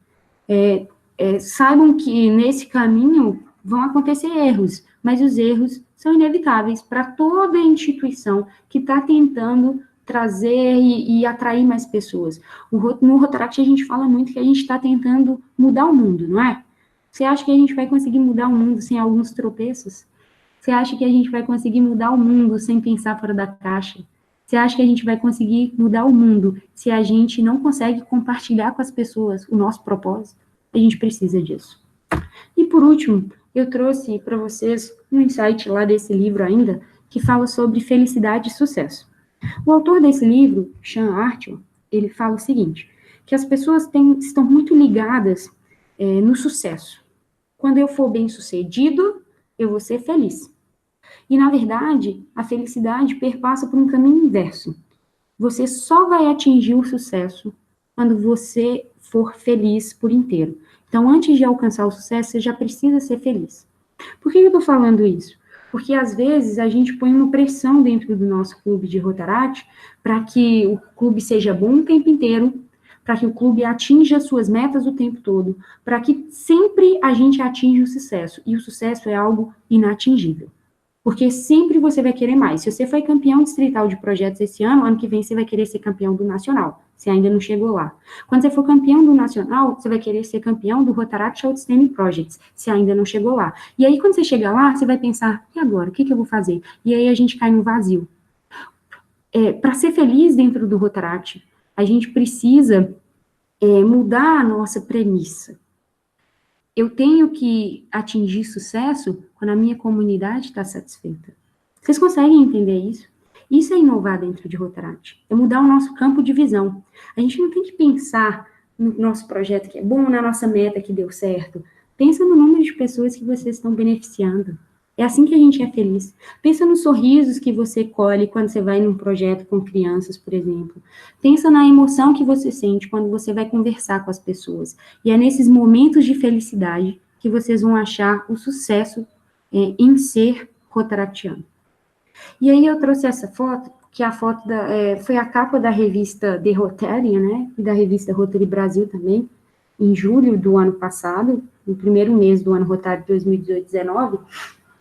Saibam que nesse caminho vão acontecer erros, mas os erros são inevitáveis para toda instituição que está tentando trazer e atrair mais pessoas. No Rotaract a gente fala muito que a gente está tentando mudar o mundo, não é? Você acha que a gente vai conseguir mudar o mundo sem alguns tropeços? Você acha que a gente vai conseguir mudar o mundo sem pensar fora da caixa? Você acha que a gente vai conseguir mudar o mundo se a gente não consegue compartilhar com as pessoas o nosso propósito? A gente precisa disso. E por último, eu trouxe para vocês um insight lá desse livro ainda, que fala sobre felicidade e sucesso. O autor desse livro, Sean Arthur, ele fala o seguinte, que as pessoas estão muito ligadas no sucesso. Quando eu for bem-sucedido, eu vou ser feliz. E, na verdade, a felicidade perpassa por um caminho inverso. Você só vai atingir o sucesso quando você for feliz por inteiro. Então, antes de alcançar o sucesso, você já precisa ser feliz. Por que eu estou falando isso? Porque, às vezes, a gente põe uma pressão dentro do nosso clube de Rotaract para que o clube seja bom o tempo inteiro, para que o clube atinja suas metas o tempo todo, para que sempre a gente atinja o sucesso. E o sucesso é algo inatingível. Porque sempre você vai querer mais. Se você foi campeão distrital de projetos esse ano que vem você vai querer ser campeão do nacional, se ainda não chegou lá. Quando você for campeão do nacional, você vai querer ser campeão do Rotaract Outstanding Projects, se ainda não chegou lá. E aí, quando você chegar lá, você vai pensar, e agora? O que eu vou fazer? E aí a gente cai no vazio. Para ser feliz dentro do Rotaract, a gente precisa mudar a nossa premissa. Eu tenho que atingir sucesso quando a minha comunidade está satisfeita. Vocês conseguem entender isso? Isso é inovar dentro de Rotaract. É mudar o nosso campo de visão. A gente não tem que pensar no nosso projeto que é bom, na nossa meta que deu certo. Pensa no número de pessoas que vocês estão beneficiando. É assim que a gente é feliz. Pensa nos sorrisos que você colhe quando você vai num projeto com crianças, por exemplo. Pensa na emoção que você sente quando você vai conversar com as pessoas. E é nesses momentos de felicidade que vocês vão achar o sucesso em ser rotaractiano. E aí eu trouxe essa foto, que a foto foi a capa da revista The Rotarian, né? E da revista Rotary Brasil também, em julho do ano passado, no primeiro mês do ano Rotary 2018-19.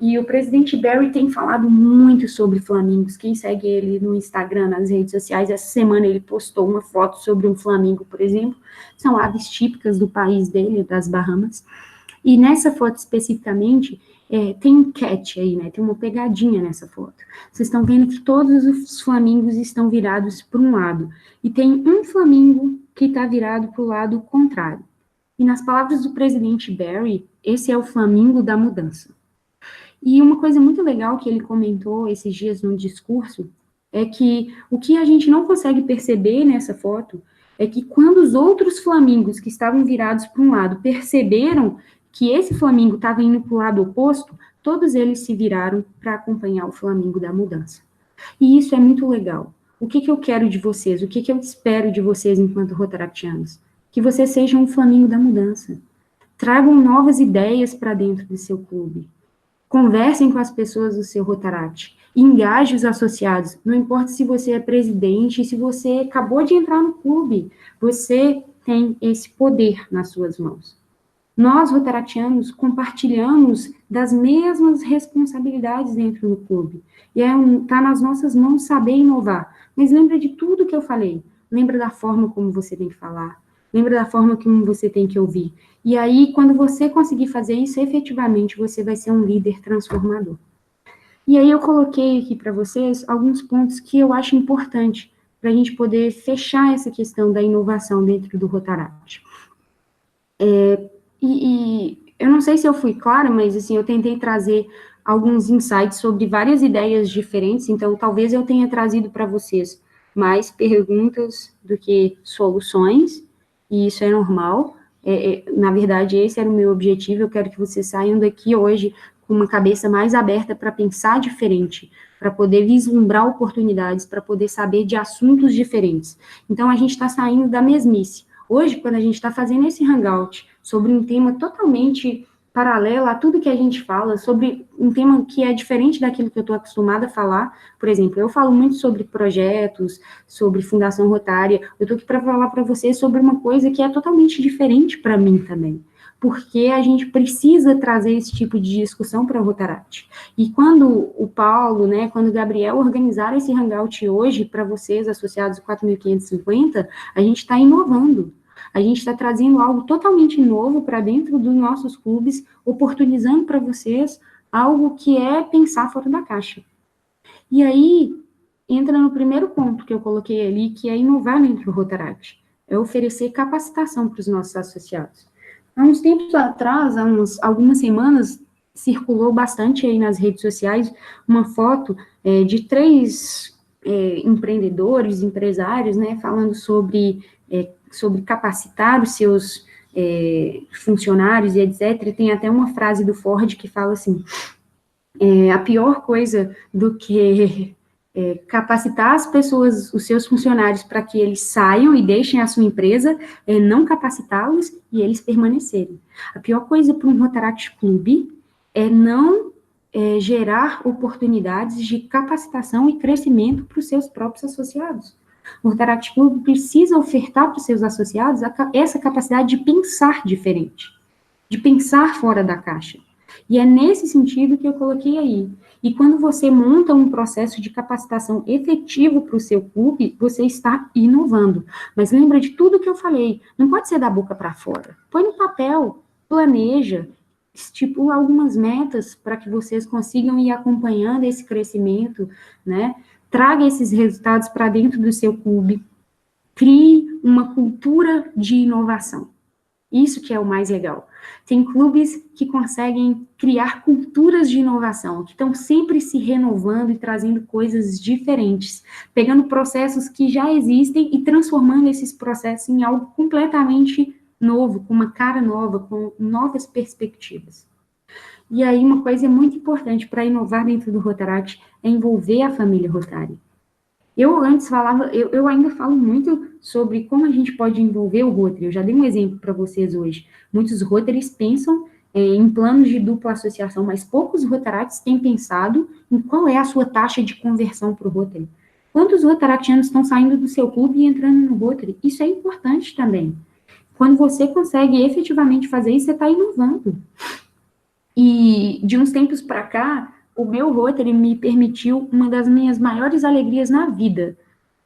E o presidente Barry tem falado muito sobre flamingos. Quem segue ele no Instagram, nas redes sociais, essa semana ele postou uma foto sobre um flamingo, por exemplo. São aves típicas do país dele, das Bahamas. E nessa foto especificamente, tem um catch aí, né? Tem uma pegadinha nessa foto. Vocês estão vendo que todos os flamingos estão virados para um lado. E tem um flamingo que está virado para o lado contrário. E nas palavras do presidente Barry, esse é o flamingo da mudança. E uma coisa muito legal que ele comentou esses dias no discurso é que o que a gente não consegue perceber nessa foto é que quando os outros flamingos que estavam virados para um lado perceberam que esse flamingo estava indo para o lado oposto, todos eles se viraram para acompanhar o flamingo da mudança. E isso é muito legal. O que eu quero de vocês? O que eu espero de vocês enquanto rotaractianos? Que vocês sejam um flamingo da mudança. Tragam novas ideias para dentro do seu clube. Conversem com as pessoas do seu Rotaract, engaje os associados, não importa se você é presidente, se você acabou de entrar no clube, você tem esse poder nas suas mãos. Nós, rotaractianos, compartilhamos das mesmas responsabilidades dentro do clube, e está nas nossas mãos saber inovar, mas lembra de tudo que eu falei, lembra da forma como você tem que falar, lembra da forma como você tem que ouvir. E aí, quando você conseguir fazer isso, efetivamente, você vai ser um líder transformador. E aí, eu coloquei aqui para vocês alguns pontos que eu acho importante para a gente poder fechar essa questão da inovação dentro do Rotaract. Eu não sei se eu fui clara, mas assim, eu tentei trazer alguns insights sobre várias ideias diferentes, então talvez eu tenha trazido para vocês mais perguntas do que soluções, e isso é normal. Na verdade, esse era o meu objetivo. Eu quero que vocês saiam daqui hoje com uma cabeça mais aberta para pensar diferente, para poder vislumbrar oportunidades, para poder saber de assuntos diferentes. Então, a gente está saindo da mesmice. Hoje, quando a gente está fazendo esse hangout sobre um tema totalmente paralelo a tudo que a gente fala, sobre um tema que é diferente daquilo que eu estou acostumada a falar. Por exemplo, eu falo muito sobre projetos, sobre Fundação Rotária, eu estou aqui para falar para vocês sobre uma coisa que é totalmente diferente para mim também, porque a gente precisa trazer esse tipo de discussão para o Rotaract. E quando o Paulo, né, quando o Gabriel organizar esse hangout hoje para vocês, associados 4.550, a gente está inovando. A gente está trazendo algo totalmente novo para dentro dos nossos clubes, oportunizando para vocês algo que é pensar fora da caixa. E aí, entra no primeiro ponto que eu coloquei ali, que é inovar dentro do Rotaract, é oferecer capacitação para os nossos associados. Há uns tempos atrás, algumas semanas, circulou bastante aí nas redes sociais uma foto de 3 empreendedores, empresários, né, falando sobre capacitar os seus funcionários e etc. Tem até uma frase do Ford que fala assim, a pior coisa do que capacitar as pessoas, os seus funcionários, para que eles saiam e deixem a sua empresa, é não capacitá-los e eles permanecerem. A pior coisa para um Rotaract Clube é não gerar oportunidades de capacitação e crescimento para os seus próprios associados. O Rotaract Club precisa ofertar para os seus associados essa capacidade de pensar diferente, de pensar fora da caixa. E é nesse sentido que eu coloquei aí. E quando você monta um processo de capacitação efetivo para o seu clube, você está inovando. Mas lembra de tudo que eu falei, não pode ser da boca para fora. Põe no papel, planeja, estipula algumas metas para que vocês consigam ir acompanhando esse crescimento, né? Traga esses resultados para dentro do seu clube, crie uma cultura de inovação. Isso que é o mais legal. Tem clubes que conseguem criar culturas de inovação, que estão sempre se renovando e trazendo coisas diferentes, pegando processos que já existem e transformando esses processos em algo completamente novo, com uma cara nova, com novas perspectivas. E aí, uma coisa muito importante para inovar dentro do Rotaract é envolver a família Rotary. Eu antes falava, eu ainda falo muito sobre como a gente pode envolver o Rotary. Eu já dei um exemplo para vocês hoje. Muitos Rotarys pensam em planos de dupla associação, mas poucos Rotaracts têm pensado em qual é a sua taxa de conversão para o Rotary. Quantos Rotaractianos estão saindo do seu clube e entrando no Rotary? Isso é importante também. Quando você consegue efetivamente fazer isso, você está inovando. E de uns tempos para cá, o meu Rotary me permitiu uma das minhas maiores alegrias na vida,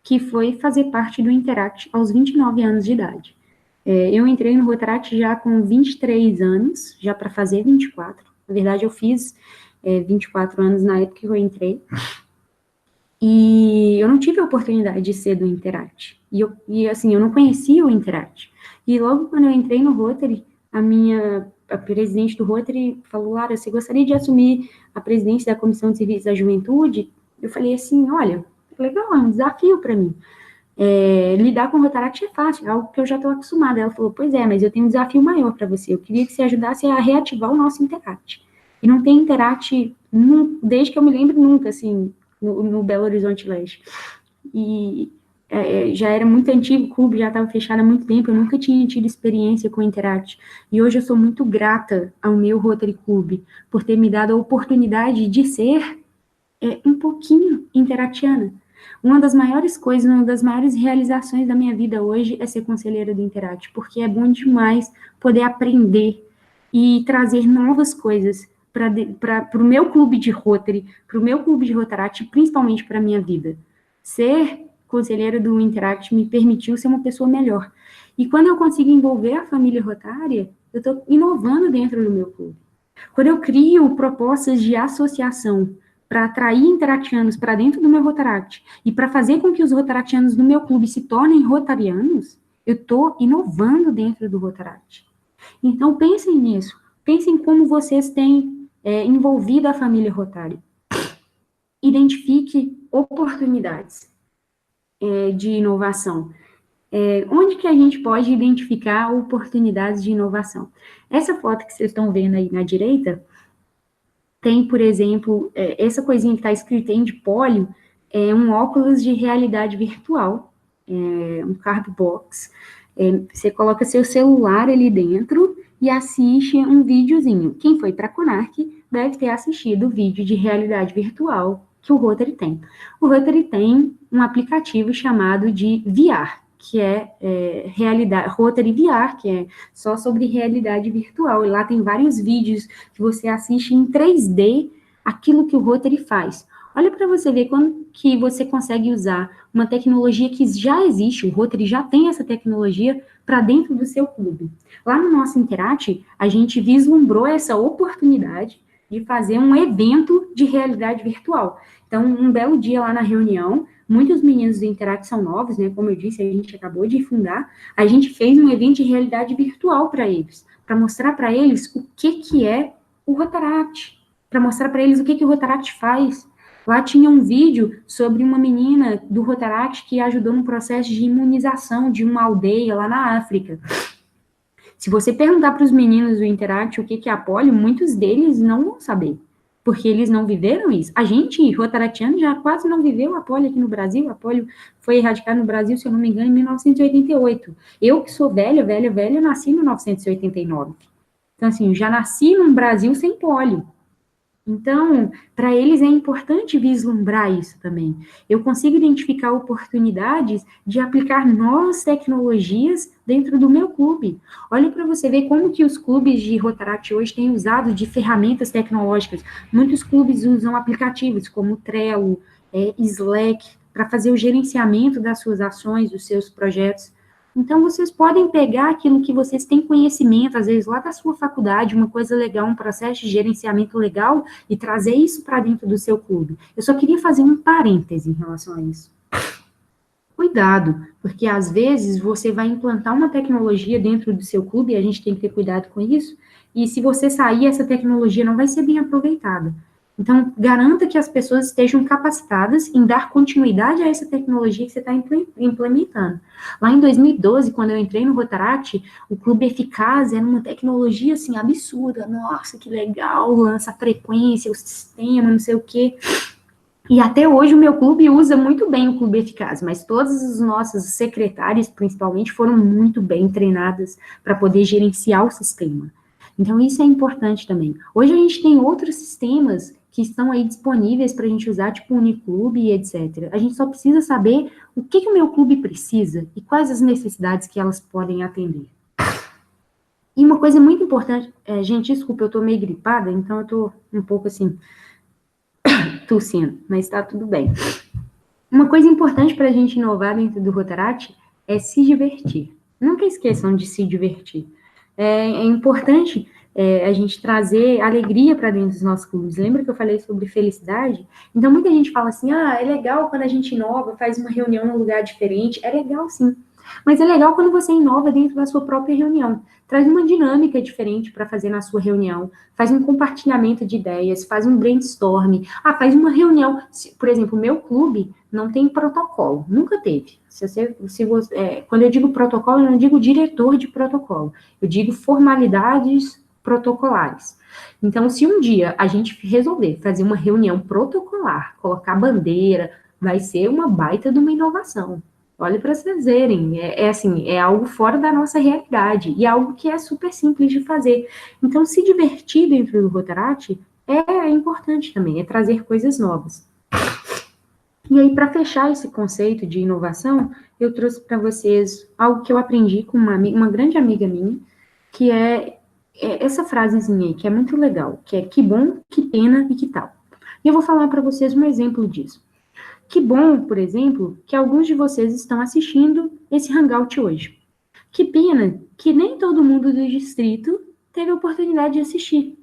que foi fazer parte do Interact aos 29 anos de idade. Eu entrei no Rotaract já com 23 anos, já para fazer 24. Na verdade, eu fiz 24 anos na época que eu entrei. E eu não tive a oportunidade de ser do Interact. E assim, eu não conhecia o Interact. E logo quando eu entrei no Rotary, a presidente do Rotary falou: Lara, você gostaria de assumir a presidência da Comissão de Serviços da Juventude? Eu falei assim: olha, legal, é um desafio para mim. Lidar com o Rotaract é fácil, é algo que eu já estou acostumada. Ela falou: pois é, mas eu tenho um desafio maior para você. Eu queria que você ajudasse a reativar o nosso Interact. E não tem Interact, desde que eu me lembro, nunca, assim, no Belo Horizonte Leste. E já era muito antigo, o clube já estava fechado há muito tempo, eu nunca tinha tido experiência com o Interact. E hoje eu sou muito grata ao meu Rotary Club por ter me dado a oportunidade de ser um pouquinho interactiana. Uma das maiores coisas, uma das maiores realizações da minha vida hoje é ser conselheira do Interact, porque é bom demais poder aprender e trazer novas coisas para o meu clube de Rotary, para o meu clube de Rotaract, principalmente para a minha vida. Ser conselheira do Interact me permitiu ser uma pessoa melhor. E quando eu consigo envolver a família rotária, eu estou inovando dentro do meu clube. Quando eu crio propostas de associação para atrair interactianos para dentro do meu Rotaract e para fazer com que os rotaractianos do meu clube se tornem rotarianos, eu estou inovando dentro do Rotaract. Então, pensem nisso. Pensem como vocês têm envolvido a família rotária. Identifique oportunidades de inovação. Onde que a gente pode identificar oportunidades de inovação? Essa foto que vocês estão vendo aí na direita tem, por exemplo, essa coisinha que está escrita em Endpoly, é um óculos de realidade virtual, um card box. Você coloca seu celular ali dentro e assiste um videozinho. Quem foi para a Conarc deve ter assistido o vídeo de realidade virtual que o Rotary tem. O Rotary tem um aplicativo chamado de VR, que realidade, Rotary VR, que é só sobre realidade virtual. E lá tem vários vídeos que você assiste em 3D aquilo que o Rotary faz. Olha para você ver quando que você consegue usar uma tecnologia que já existe, o Rotary já tem essa tecnologia para dentro do seu clube. Lá no nosso Interact, a gente vislumbrou essa oportunidade de fazer um evento de realidade virtual. Então, um belo dia lá na reunião, muitos meninos do Interact são novos, né? Como eu disse, a gente acabou de fundar. A gente fez um evento de realidade virtual para eles, para mostrar para eles o que é o Rotaract, para mostrar para eles o que o Rotaract faz. Lá tinha um vídeo sobre uma menina do Rotaract que ajudou no processo de imunização de uma aldeia lá na África. Se você perguntar para os meninos do Interact o que é a polio, muitos deles não vão saber, porque eles não viveram isso. A gente, rotaractiano, já quase não viveu a polio aqui no Brasil. A polio foi erradicada no Brasil, se eu não me engano, em 1988. Eu, que sou velha, nasci em 1989. Então, assim, já nasci num Brasil sem polio. Então, para eles é importante vislumbrar isso também. Eu consigo identificar oportunidades de aplicar novas tecnologias dentro do meu clube. Olha para você ver como que os clubes de Rotaract hoje têm usado de ferramentas tecnológicas. Muitos clubes usam aplicativos como Trello, Slack, para fazer o gerenciamento das suas ações, dos seus projetos. Então, vocês podem pegar aquilo que vocês têm conhecimento, às vezes lá da sua faculdade, uma coisa legal, um processo de gerenciamento legal, e trazer isso para dentro do seu clube. Eu só queria fazer um parêntese em relação a isso. Cuidado, porque às vezes você vai implantar uma tecnologia dentro do seu clube, e a gente tem que ter cuidado com isso, e se você sair, essa tecnologia não vai ser bem aproveitada. Então, garanta que as pessoas estejam capacitadas em dar continuidade a essa tecnologia que você está implementando. Lá em 2012, quando eu entrei no Rotaract, o Clube Eficaz era uma tecnologia, assim, absurda. Nossa, que legal, lança a frequência, o sistema, não sei o quê. E até hoje o meu clube usa muito bem o Clube Eficaz, mas todas as nossas secretárias, principalmente, foram muito bem treinadas para poder gerenciar o sistema. Então, isso é importante também. Hoje a gente tem outros sistemas que estão aí disponíveis para a gente usar, tipo o Uniclube e etc. A gente só precisa saber o que o meu clube precisa e quais as necessidades que elas podem atender. E uma coisa muito importante, gente, desculpa, eu tô meio gripada, então eu tô um pouco assim, tossindo, mas tá tudo bem. Uma coisa importante para a gente inovar dentro do Rotaract é se divertir. Nunca esqueçam de se divertir. É importante a gente trazer alegria para dentro dos nossos clubes. Lembra que eu falei sobre felicidade? Então, muita gente fala assim, é legal quando a gente inova, faz uma reunião num lugar diferente. É legal, sim. Mas é legal quando você inova dentro da sua própria reunião. Traz uma dinâmica diferente para fazer na sua reunião. Faz um compartilhamento de ideias, faz um brainstorm. Faz uma reunião. Por exemplo, o meu clube não tem protocolo. Nunca teve. Quando eu digo protocolo, eu não digo diretor de protocolo. Eu digo formalidades protocolares. Então, se um dia a gente resolver fazer uma reunião protocolar, colocar bandeira, vai ser uma baita de uma inovação. Olha para vocês verem, é algo fora da nossa realidade, e algo que é super simples de fazer. Então, se divertir dentro do Rotaract é importante também, é trazer coisas novas. E aí, para fechar esse conceito de inovação, eu trouxe para vocês algo que eu aprendi com uma grande amiga minha, que é essa frasezinha aí, que é muito legal, que é que bom, que pena e que tal. E eu vou falar para vocês um exemplo disso. Que bom, por exemplo, que alguns de vocês estão assistindo esse Hangout hoje. Que pena que nem todo mundo do distrito teve a oportunidade de assistir.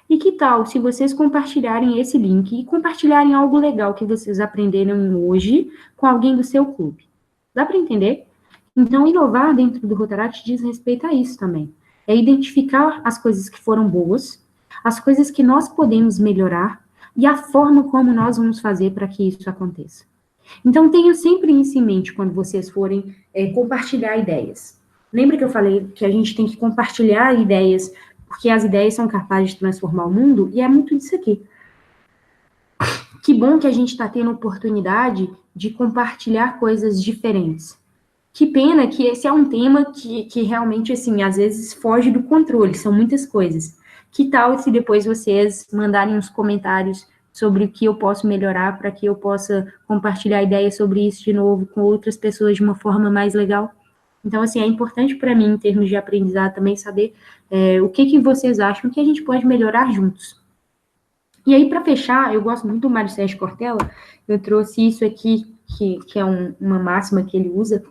E que tal se vocês compartilharem esse link e compartilharem algo legal que vocês aprenderam hoje com alguém do seu clube? Dá para entender? Então, inovar dentro do Rotaract diz respeito a isso também. É identificar as coisas que foram boas, as coisas que nós podemos melhorar e a forma como nós vamos fazer para que isso aconteça. Então, tenham sempre isso em mente quando vocês forem compartilhar ideias. Lembra que eu falei que a gente tem que compartilhar ideias, porque as ideias são capazes de transformar o mundo? E é muito disso aqui. Que bom que a gente está tendo oportunidade de compartilhar coisas diferentes. Que pena que esse é um tema que realmente, assim, às vezes foge do controle, são muitas coisas. Que tal se depois vocês mandarem uns comentários sobre o que eu posso melhorar para que eu possa compartilhar ideias sobre isso de novo com outras pessoas de uma forma mais legal? Então, assim, é importante para mim, em termos de aprendizado, também saber o que vocês acham que a gente pode melhorar juntos. E aí, para fechar, eu gosto muito do Mário Sérgio Cortella, eu trouxe isso aqui, que é uma máxima que ele usa,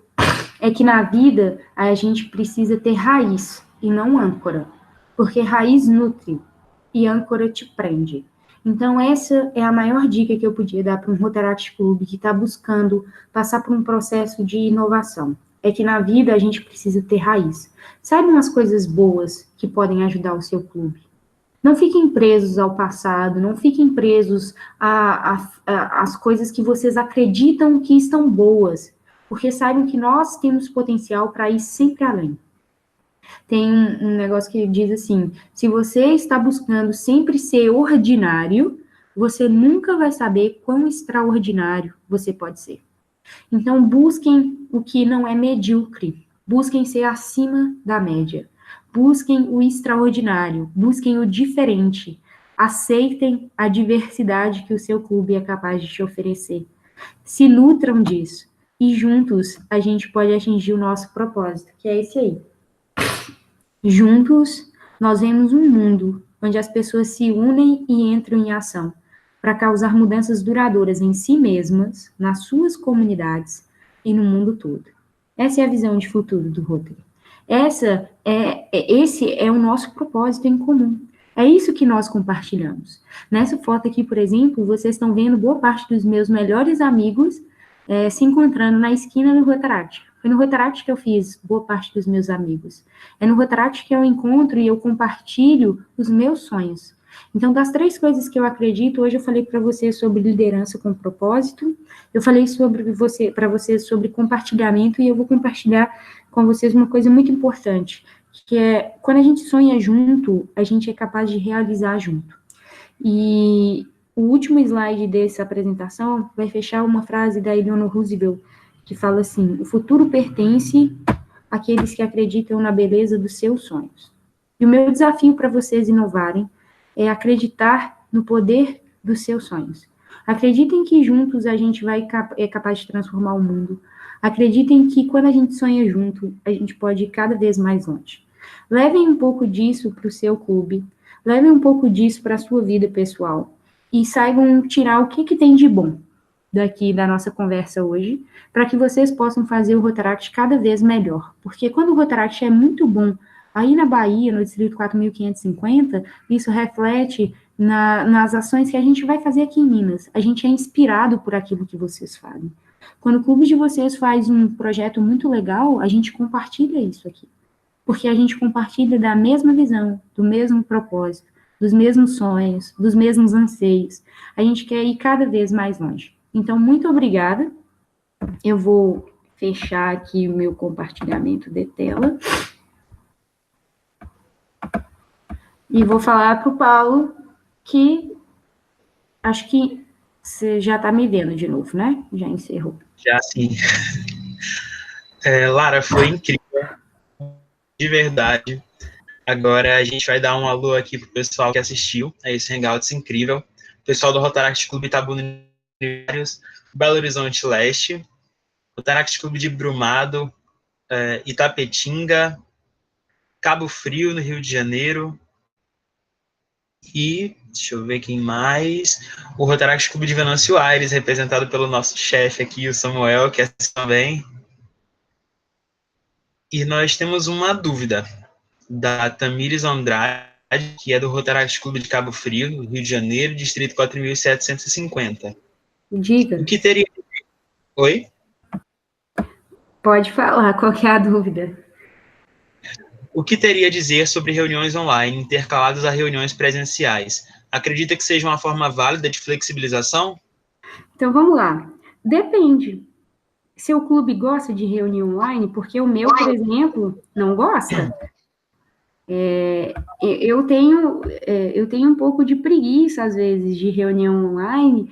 é que na vida a gente precisa ter raiz e não âncora, porque raiz nutre e âncora te prende. Então, essa é a maior dica que eu podia dar para um Rotaract Clube que está buscando passar por um processo de inovação. É que na vida a gente precisa ter raiz. Saibam as coisas boas que podem ajudar o seu clube. Não fiquem presos ao passado, não fiquem presos às coisas que vocês acreditam que estão boas, porque saibam que nós temos potencial para ir sempre além. Tem um negócio que diz assim, se você está buscando sempre ser ordinário, você nunca vai saber quão extraordinário você pode ser. Então, busquem o que não é medíocre, busquem ser acima da média, busquem o extraordinário, busquem o diferente. Aceitem a diversidade que o seu clube é capaz de te oferecer. Se nutram disso. E juntos a gente pode atingir o nosso propósito, que é esse aí. Juntos, nós vemos um mundo onde as pessoas se unem e entram em ação para causar mudanças duradouras em si mesmas, nas suas comunidades e no mundo todo. Essa é a visão de futuro do Rotary. Esse é o nosso propósito em comum. É isso que nós compartilhamos. Nessa foto aqui, por exemplo, vocês estão vendo boa parte dos meus melhores amigos se encontrando na esquina do Rotaract. Foi no Rotaract que eu fiz boa parte dos meus amigos. É no Rotaract que eu encontro e eu compartilho os meus sonhos. Então, das 3 coisas que eu acredito, hoje eu falei para vocês sobre liderança com propósito, eu falei para vocês sobre compartilhamento, e eu vou compartilhar com vocês uma coisa muito importante, que é, quando a gente sonha junto, a gente é capaz de realizar junto. E o último slide dessa apresentação vai fechar uma frase da Eleanor Roosevelt, que fala assim: o futuro pertence àqueles que acreditam na beleza dos seus sonhos. E o meu desafio para vocês inovarem é acreditar no poder dos seus sonhos. Acreditem que juntos a gente é capaz de transformar o mundo. Acreditem que quando a gente sonha junto, a gente pode ir cada vez mais longe. Levem um pouco disso para o seu clube, levem um pouco disso para a sua vida pessoal e saibam tirar o que tem de bom daqui da nossa conversa hoje, para que vocês possam fazer o Rotaract cada vez melhor. Porque quando o Rotaract é muito bom aí na Bahia, no Distrito 4.550, isso reflete nas ações que a gente vai fazer aqui em Minas. A gente é inspirado por aquilo que vocês fazem. Quando o clube de vocês faz um projeto muito legal, a gente compartilha isso aqui. Porque a gente compartilha da mesma visão, do mesmo propósito, dos mesmos sonhos, dos mesmos anseios. A gente quer ir cada vez mais longe. Então, muito obrigada. Eu vou fechar aqui o meu compartilhamento de tela. E vou falar para o Paulo que acho que você já está me vendo de novo, né? Já encerrou. Já sim. Lara, foi incrível. De verdade. Agora a gente vai dar um alô aqui pro pessoal que assistiu a esse Hangouts incrível. O pessoal do Rotaract Clube Itabuna, Belo Horizonte Leste, Rotaract Clube de Brumado, Itapetinga, Cabo Frio, no Rio de Janeiro, e, deixa eu ver quem mais, o Rotaract Clube de Venâncio Aires, representado pelo nosso chefe aqui, o Samuel, que é também. E nós temos uma dúvida da Tamires Andrade, que é do Rotaract Clube de Cabo Frio, no Rio de Janeiro, distrito 4.750. Diga. O que teria... Oi? Pode falar, qual que é a dúvida? O que teria a dizer sobre reuniões online intercaladas a reuniões presenciais? Acredita que seja uma forma válida de flexibilização? Então, vamos lá. Depende. Seu clube gosta de reunião online? Porque o meu, por exemplo, não gosta. Eu tenho um pouco de preguiça, às vezes, de reunião online,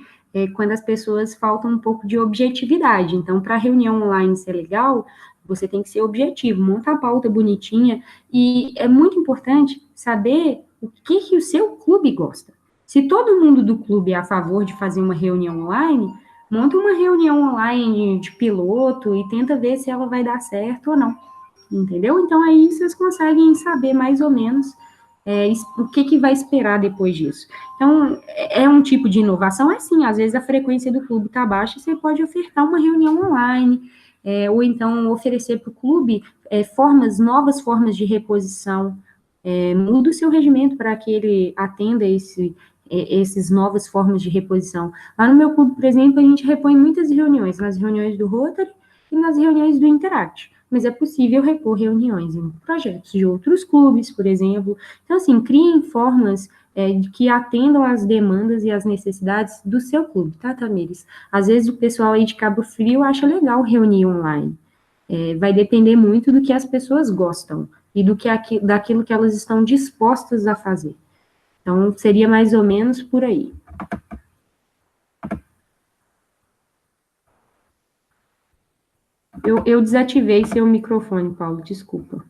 quando as pessoas faltam um pouco de objetividade. Então, para a reunião online ser legal, você tem que ser objetivo, montar a pauta bonitinha, e é muito importante saber o que o seu clube gosta. Se todo mundo do clube é a favor de fazer uma reunião online, monta uma reunião online de piloto e tenta ver se ela vai dar certo ou não. Entendeu? Então, aí vocês conseguem saber mais ou menos o que vai esperar depois disso. Então, é um tipo de inovação? É sim, às vezes a frequência do clube está baixa, você pode ofertar uma reunião online, ou então oferecer para o clube novas formas de reposição. Muda o seu regimento para que ele atenda essas novas formas de reposição. Lá no meu clube, por exemplo, a gente repõe muitas reuniões, nas reuniões do Rotary e nas reuniões do Interact. Mas é possível repor reuniões em projetos de outros clubes, por exemplo. Então, assim, criem formas que atendam às demandas e às necessidades do seu clube, tá, Tamires? Às vezes o pessoal aí de Cabo Frio acha legal reunir online. Vai depender muito do que as pessoas gostam e daquilo que elas estão dispostas a fazer. Então, seria mais ou menos por aí. Eu desativei seu microfone, Paulo, desculpa.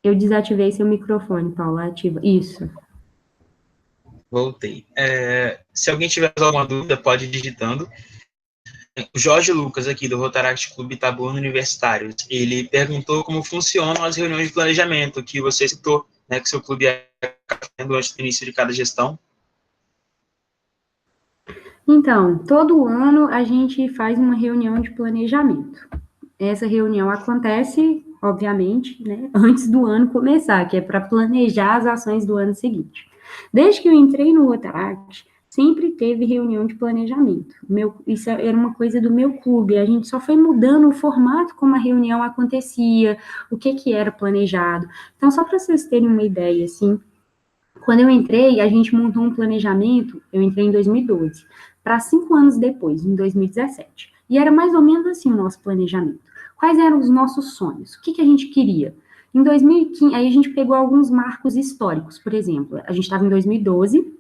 Eu desativei seu microfone, Paula, ativa. Isso. Voltei. Se alguém tiver alguma dúvida, pode ir digitando. O Jorge Lucas, aqui do Rotaract Clube Itabuna Universitários, ele perguntou como funcionam as reuniões de planejamento, que você citou, né, que seu clube é antes do início de cada gestão. Então, todo ano a gente faz uma reunião de planejamento. Essa reunião acontece, obviamente, né, antes do ano começar, que é para planejar as ações do ano seguinte. Desde que eu entrei no Rotaract, sempre teve reunião de planejamento. Isso era uma coisa do meu clube, a gente só foi mudando o formato como a reunião acontecia, o que era planejado. Então, só para vocês terem uma ideia, assim, quando eu entrei, a gente montou um planejamento, eu entrei em 2012, para 5 anos depois, em 2017. E era mais ou menos assim o nosso planejamento. Quais eram os nossos sonhos? O que a gente queria? Em 2015, aí a gente pegou alguns marcos históricos, por exemplo, a gente estava em 2012,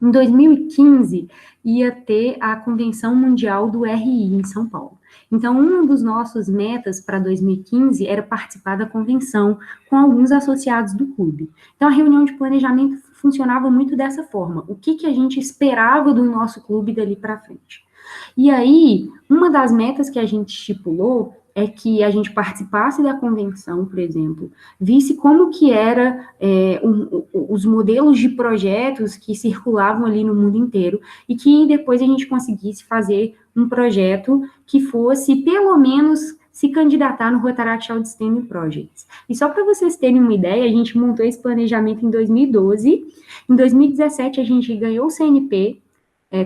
em 2015 ia ter a Convenção Mundial do RI em São Paulo. Então, uma dos nossos metas para 2015 era participar da convenção com alguns associados do clube. Então, a reunião de planejamento funcionava muito dessa forma. O que a gente esperava do nosso clube dali para frente? E aí, uma das metas que a gente estipulou é que a gente participasse da convenção, por exemplo, visse como que era os modelos de projetos que circulavam ali no mundo inteiro e que depois a gente conseguisse fazer um projeto que fosse, pelo menos, se candidatar no Rotaract Outstanding Projects. E só para vocês terem uma ideia, a gente montou esse planejamento em 2012, em 2017 a gente ganhou o CNP,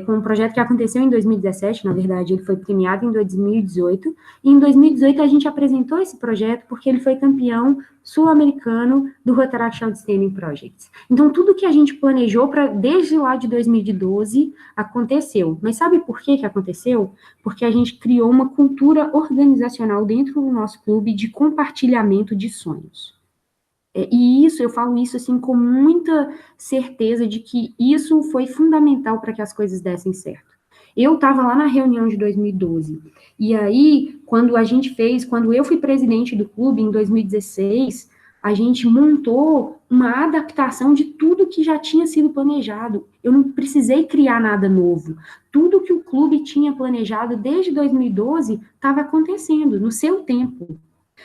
com um projeto que aconteceu em 2017, na verdade, ele foi premiado em 2018, e em 2018 a gente apresentou esse projeto porque ele foi campeão sul-americano do Rotaract Outstanding Projects. Então, tudo que a gente planejou desde lá de 2012 aconteceu. Mas sabe por que aconteceu? Porque a gente criou uma cultura organizacional dentro do nosso clube de compartilhamento de sonhos. E isso, eu falo isso assim com muita certeza de que isso foi fundamental para que as coisas dessem certo. Eu estava lá na reunião de 2012, e aí, quando eu fui presidente do clube em 2016, a gente montou uma adaptação de tudo que já tinha sido planejado. Eu não precisei criar nada novo. Tudo que o clube tinha planejado desde 2012 estava acontecendo no seu tempo.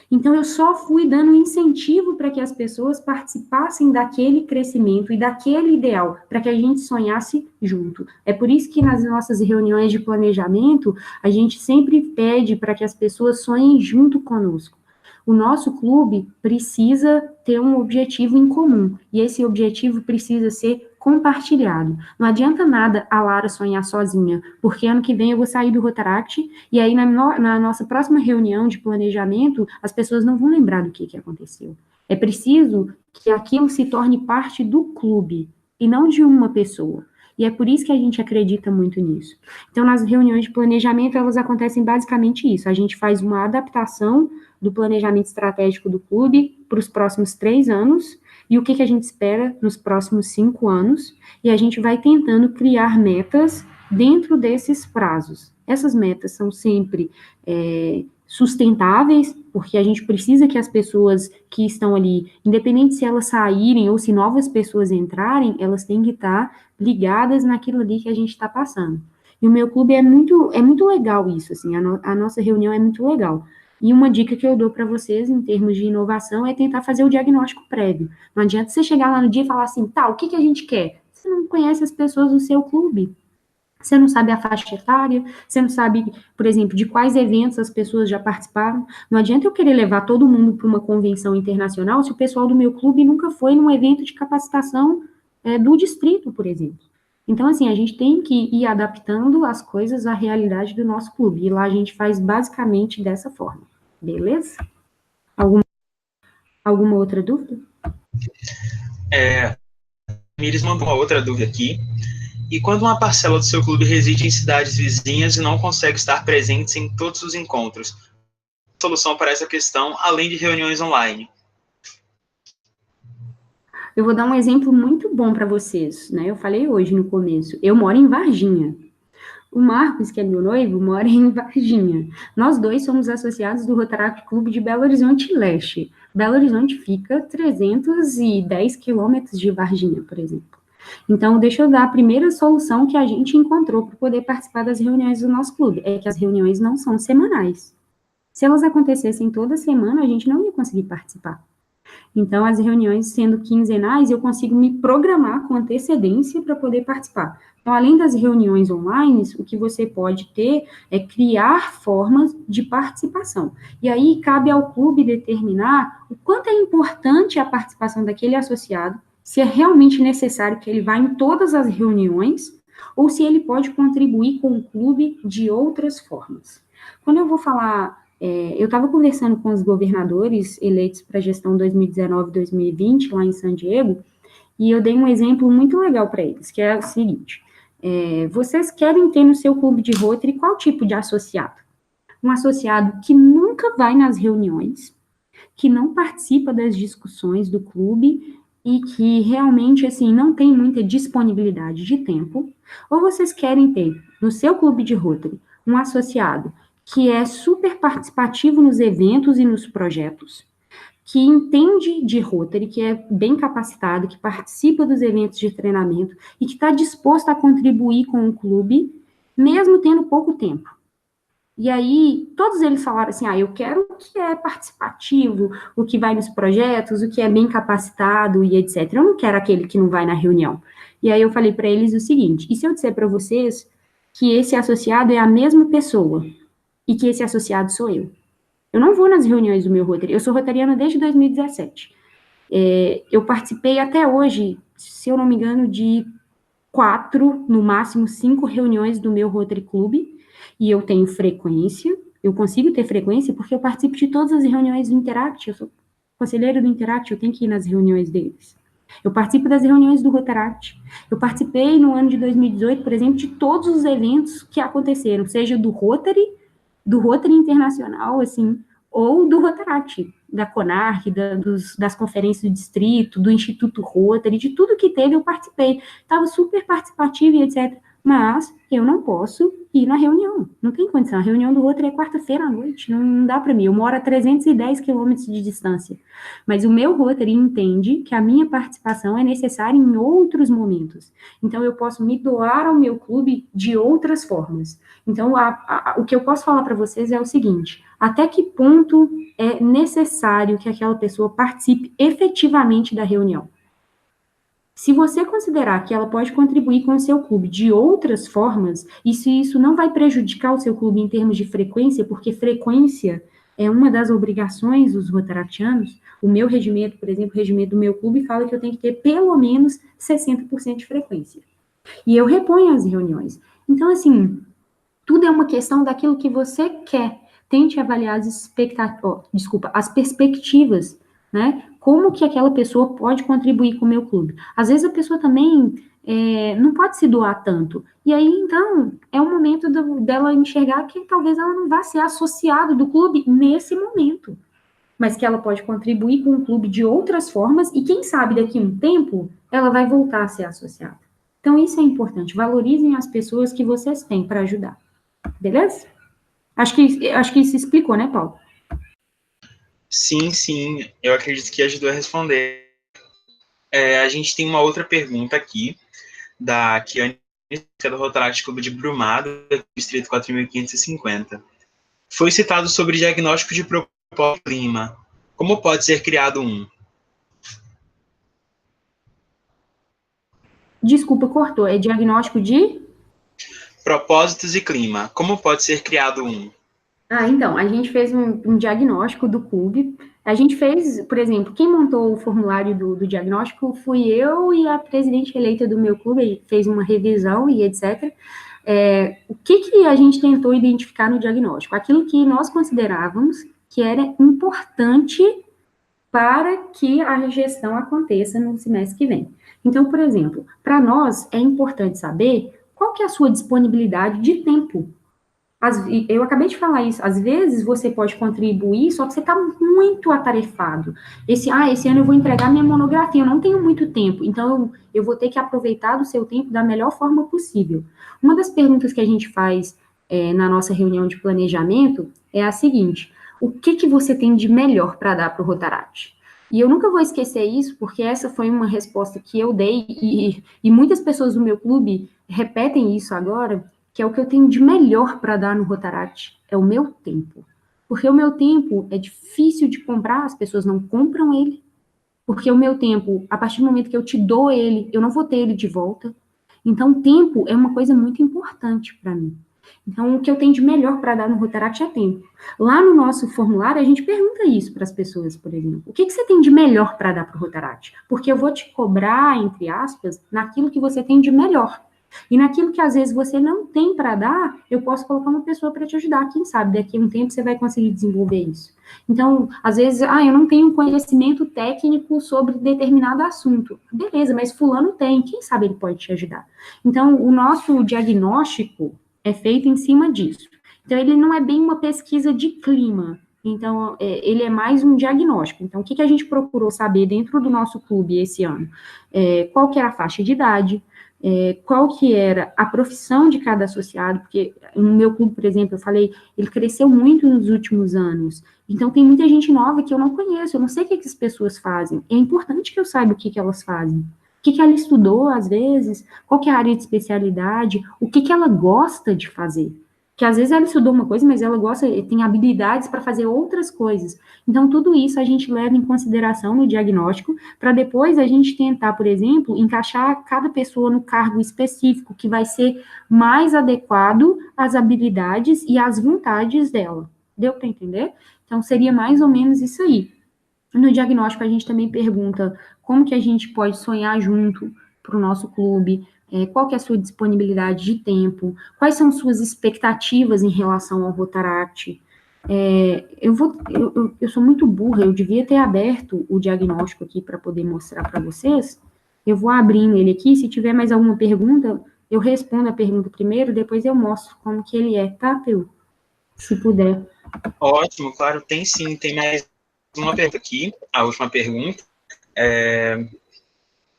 Então, eu só fui dando incentivo para que as pessoas participassem daquele crescimento e daquele ideal, para que a gente sonhasse junto. É por isso que nas nossas reuniões de planejamento, a gente sempre pede para que as pessoas sonhem junto conosco. O nosso clube precisa ter um objetivo em comum, e esse objetivo precisa ser compartilhado. Não adianta nada a Lara sonhar sozinha, porque ano que vem eu vou sair do Rotaract, e aí na nossa próxima reunião de planejamento, as pessoas não vão lembrar do que aconteceu. É preciso que aquilo se torne parte do clube, e não de uma pessoa. E é por isso que a gente acredita muito nisso. Então, nas reuniões de planejamento, elas acontecem basicamente isso. A gente faz uma adaptação do planejamento estratégico do clube para os próximos 3 anos, e o que a gente espera nos próximos 5 anos, e a gente vai tentando criar metas dentro desses prazos. Essas metas são sempre sustentáveis, porque a gente precisa que as pessoas que estão ali, independente se elas saírem ou se novas pessoas entrarem, elas têm que estar ligadas naquilo ali que a gente está passando. E o meu clube é muito legal isso, assim, a nossa reunião é muito legal. E uma dica que eu dou para vocês, em termos de inovação, é tentar fazer o diagnóstico prévio. Não adianta você chegar lá no dia e falar assim, tá, o que a gente quer? Você não conhece as pessoas do seu clube. Você não sabe a faixa etária, você não sabe, por exemplo, de quais eventos as pessoas já participaram. Não adianta eu querer levar todo mundo para uma convenção internacional se o pessoal do meu clube nunca foi num evento de capacitação do distrito, por exemplo. Então, assim, a gente tem que ir adaptando as coisas à realidade do nosso clube. E lá a gente faz basicamente dessa forma. Beleza? Alguma outra dúvida? Mires mandou uma outra dúvida aqui. E quando uma parcela do seu clube reside em cidades vizinhas e não consegue estar presente em todos os encontros, solução para essa questão, além de reuniões online? Eu vou dar um exemplo muito bom para vocês, né? Eu falei hoje no começo. Eu moro em Varginha. O Marcos, que é meu noivo, mora em Varginha. Nós dois somos associados do Rotaract Clube de Belo Horizonte Leste. Belo Horizonte fica 310 quilômetros de Varginha, por exemplo. Então, deixa eu dar a primeira solução que a gente encontrou para poder participar das reuniões do nosso clube, é que as reuniões não são semanais. Se elas acontecessem toda semana, a gente não ia conseguir participar. Então, as reuniões sendo quinzenais, eu consigo me programar com antecedência para poder participar. Então, além das reuniões online, o que você pode ter é criar formas de participação. E aí, cabe ao clube determinar o quanto é importante a participação daquele associado, se é realmente necessário que ele vá em todas as reuniões, ou se ele pode contribuir com o clube de outras formas. Quando eu vou falar... eu estava conversando com os governadores eleitos para a gestão 2019-2020, lá em San Diego, e eu dei um exemplo muito legal para eles, que é o seguinte, vocês querem ter no seu clube de Rotary qual tipo de associado? Um associado que nunca vai nas reuniões, que não participa das discussões do clube e que realmente, assim, não tem muita disponibilidade de tempo, ou vocês querem ter no seu clube de Rotary um associado que é super participativo nos eventos e nos projetos, que entende de Rotary, que é bem capacitado, que participa dos eventos de treinamento e que está disposto a contribuir com o clube, mesmo tendo pouco tempo. E aí, todos eles falaram assim, eu quero o que é participativo, o que vai nos projetos, o que é bem capacitado e etc. Eu não quero aquele que não vai na reunião. E aí eu falei para eles o seguinte, e se eu disser para vocês que esse associado é a mesma pessoa, e que esse associado sou eu? Eu não vou nas reuniões do meu Rotary, eu sou rotariana desde 2017. Eu participei até hoje, se eu não me engano, de 4, no máximo 5 reuniões do meu Rotary Clube, e eu tenho frequência, eu consigo ter frequência porque eu participo de todas as reuniões do Interact, eu sou conselheira do Interact, eu tenho que ir nas reuniões deles. Eu participo das reuniões do Rotaract. Eu participei no ano de 2018, por exemplo, de todos os eventos que aconteceram, seja do Rotary Internacional, assim, ou do Rotaract, da CONARC, das conferências do distrito, do Instituto Rotary, de tudo que teve eu participei. Estava super participativa e etc. Mas eu não posso ir na reunião. Não tem condição. A reunião do Rotary é quarta-feira à noite. Não dá para mim. Eu moro a 310 quilômetros de distância. Mas o meu Rotary entende que a minha participação é necessária em outros momentos. Então, eu posso me doar ao meu clube de outras formas. Então, o que eu posso falar para vocês é o seguinte, até que ponto é necessário que aquela pessoa participe efetivamente da reunião? Se você considerar que ela pode contribuir com o seu clube de outras formas, e se isso não vai prejudicar o seu clube em termos de frequência, porque frequência é uma das obrigações dos rotaractianos, o meu regimento, por exemplo, o regimento do meu clube fala que eu tenho que ter pelo menos 60% de frequência. E eu reponho as reuniões. Então, assim, tudo é uma questão daquilo que você quer. Tente avaliar as perspectivas, né? Como que aquela pessoa pode contribuir com o meu clube. Às vezes a pessoa também não pode se doar tanto. E aí, então, é o momento dela enxergar que talvez ela não vá ser associada do clube nesse momento. Mas que ela pode contribuir com o clube de outras formas e, quem sabe, daqui a um tempo, ela vai voltar a ser associada. Então, isso é importante. Valorizem as pessoas que vocês têm para ajudar. Beleza? Acho que isso explicou, né, Paulo? Sim, eu acredito que ajudou a responder. A gente tem uma outra pergunta aqui, da Kiane, do Rotaract Clube de Brumado, distrito 4550. Foi citado sobre diagnóstico de propósito de clima. Como pode ser criado um? Desculpa, cortou. É diagnóstico de? Propósitos e clima. Como pode ser criado um? Então, a gente fez um diagnóstico do clube. A gente fez, por exemplo, quem montou o formulário do diagnóstico fui eu e a presidente eleita do meu clube, fez uma revisão e etc. O que a gente tentou identificar no diagnóstico? Aquilo que nós considerávamos que era importante para que a gestão aconteça no semestre que vem. Então, por exemplo, para nós é importante saber qual que é a sua disponibilidade de tempo. Eu acabei de falar isso, às vezes você pode contribuir, só que você está muito atarefado. Esse ano eu vou entregar minha monografia, eu não tenho muito tempo, então eu vou ter que aproveitar do seu tempo da melhor forma possível. Uma das perguntas que a gente faz na nossa reunião de planejamento é a seguinte: o que você tem de melhor para dar para o Rotaract? E eu nunca vou esquecer isso, porque essa foi uma resposta que eu dei, e muitas pessoas do meu clube repetem isso agora, que é o que eu tenho de melhor para dar no Rotaract, é o meu tempo. Porque o meu tempo é difícil de comprar, as pessoas não compram ele, porque o meu tempo, a partir do momento que eu te dou ele, eu não vou ter ele de volta. Então, tempo é uma coisa muito importante para mim. Então, o que eu tenho de melhor para dar no Rotaract é tempo. Lá no nosso formulário, a gente pergunta isso para as pessoas, por exemplo. O que você tem de melhor para dar para o Rotaract? Porque eu vou te cobrar, entre aspas, naquilo que você tem de melhor. E naquilo que às vezes você não tem para dar, eu posso colocar uma pessoa para te ajudar. Quem sabe daqui a um tempo você vai conseguir desenvolver isso. Então, às vezes, eu não tenho conhecimento técnico sobre determinado assunto. Beleza, mas fulano tem, quem sabe ele pode te ajudar. Então, o nosso diagnóstico é feito em cima disso. Então, ele não é bem uma pesquisa de clima. Então, ele é mais um diagnóstico. Então, o que a gente procurou saber dentro do nosso clube esse ano? Qual que era a faixa de idade? Qual que era a profissão de cada associado, porque no meu clube, por exemplo, eu falei, ele cresceu muito nos últimos anos, então tem muita gente nova que eu não conheço, eu não sei o que as pessoas fazem, é importante que eu saiba o que elas fazem, o que ela estudou, às vezes, qual que é a área de especialidade, o que ela gosta de fazer, que às vezes ela estudou uma coisa, mas ela gosta, tem habilidades para fazer outras coisas. Então, tudo isso a gente leva em consideração no diagnóstico, para depois a gente tentar, por exemplo, encaixar cada pessoa no cargo específico, que vai ser mais adequado às habilidades e às vontades dela. Deu para entender? Então, seria mais ou menos isso aí. No diagnóstico, a gente também pergunta como que a gente pode sonhar junto para o nosso clube, qual que é a sua disponibilidade de tempo, quais são suas expectativas em relação ao Rotaract. Eu sou muito burra, eu devia ter aberto o diagnóstico aqui para poder mostrar para vocês. Eu vou abrindo ele aqui, se tiver mais alguma pergunta, eu respondo a pergunta primeiro, depois eu mostro como que ele é, tá, Peu? Se puder. Ótimo, claro, tem sim, tem mais uma pergunta aqui, a última pergunta,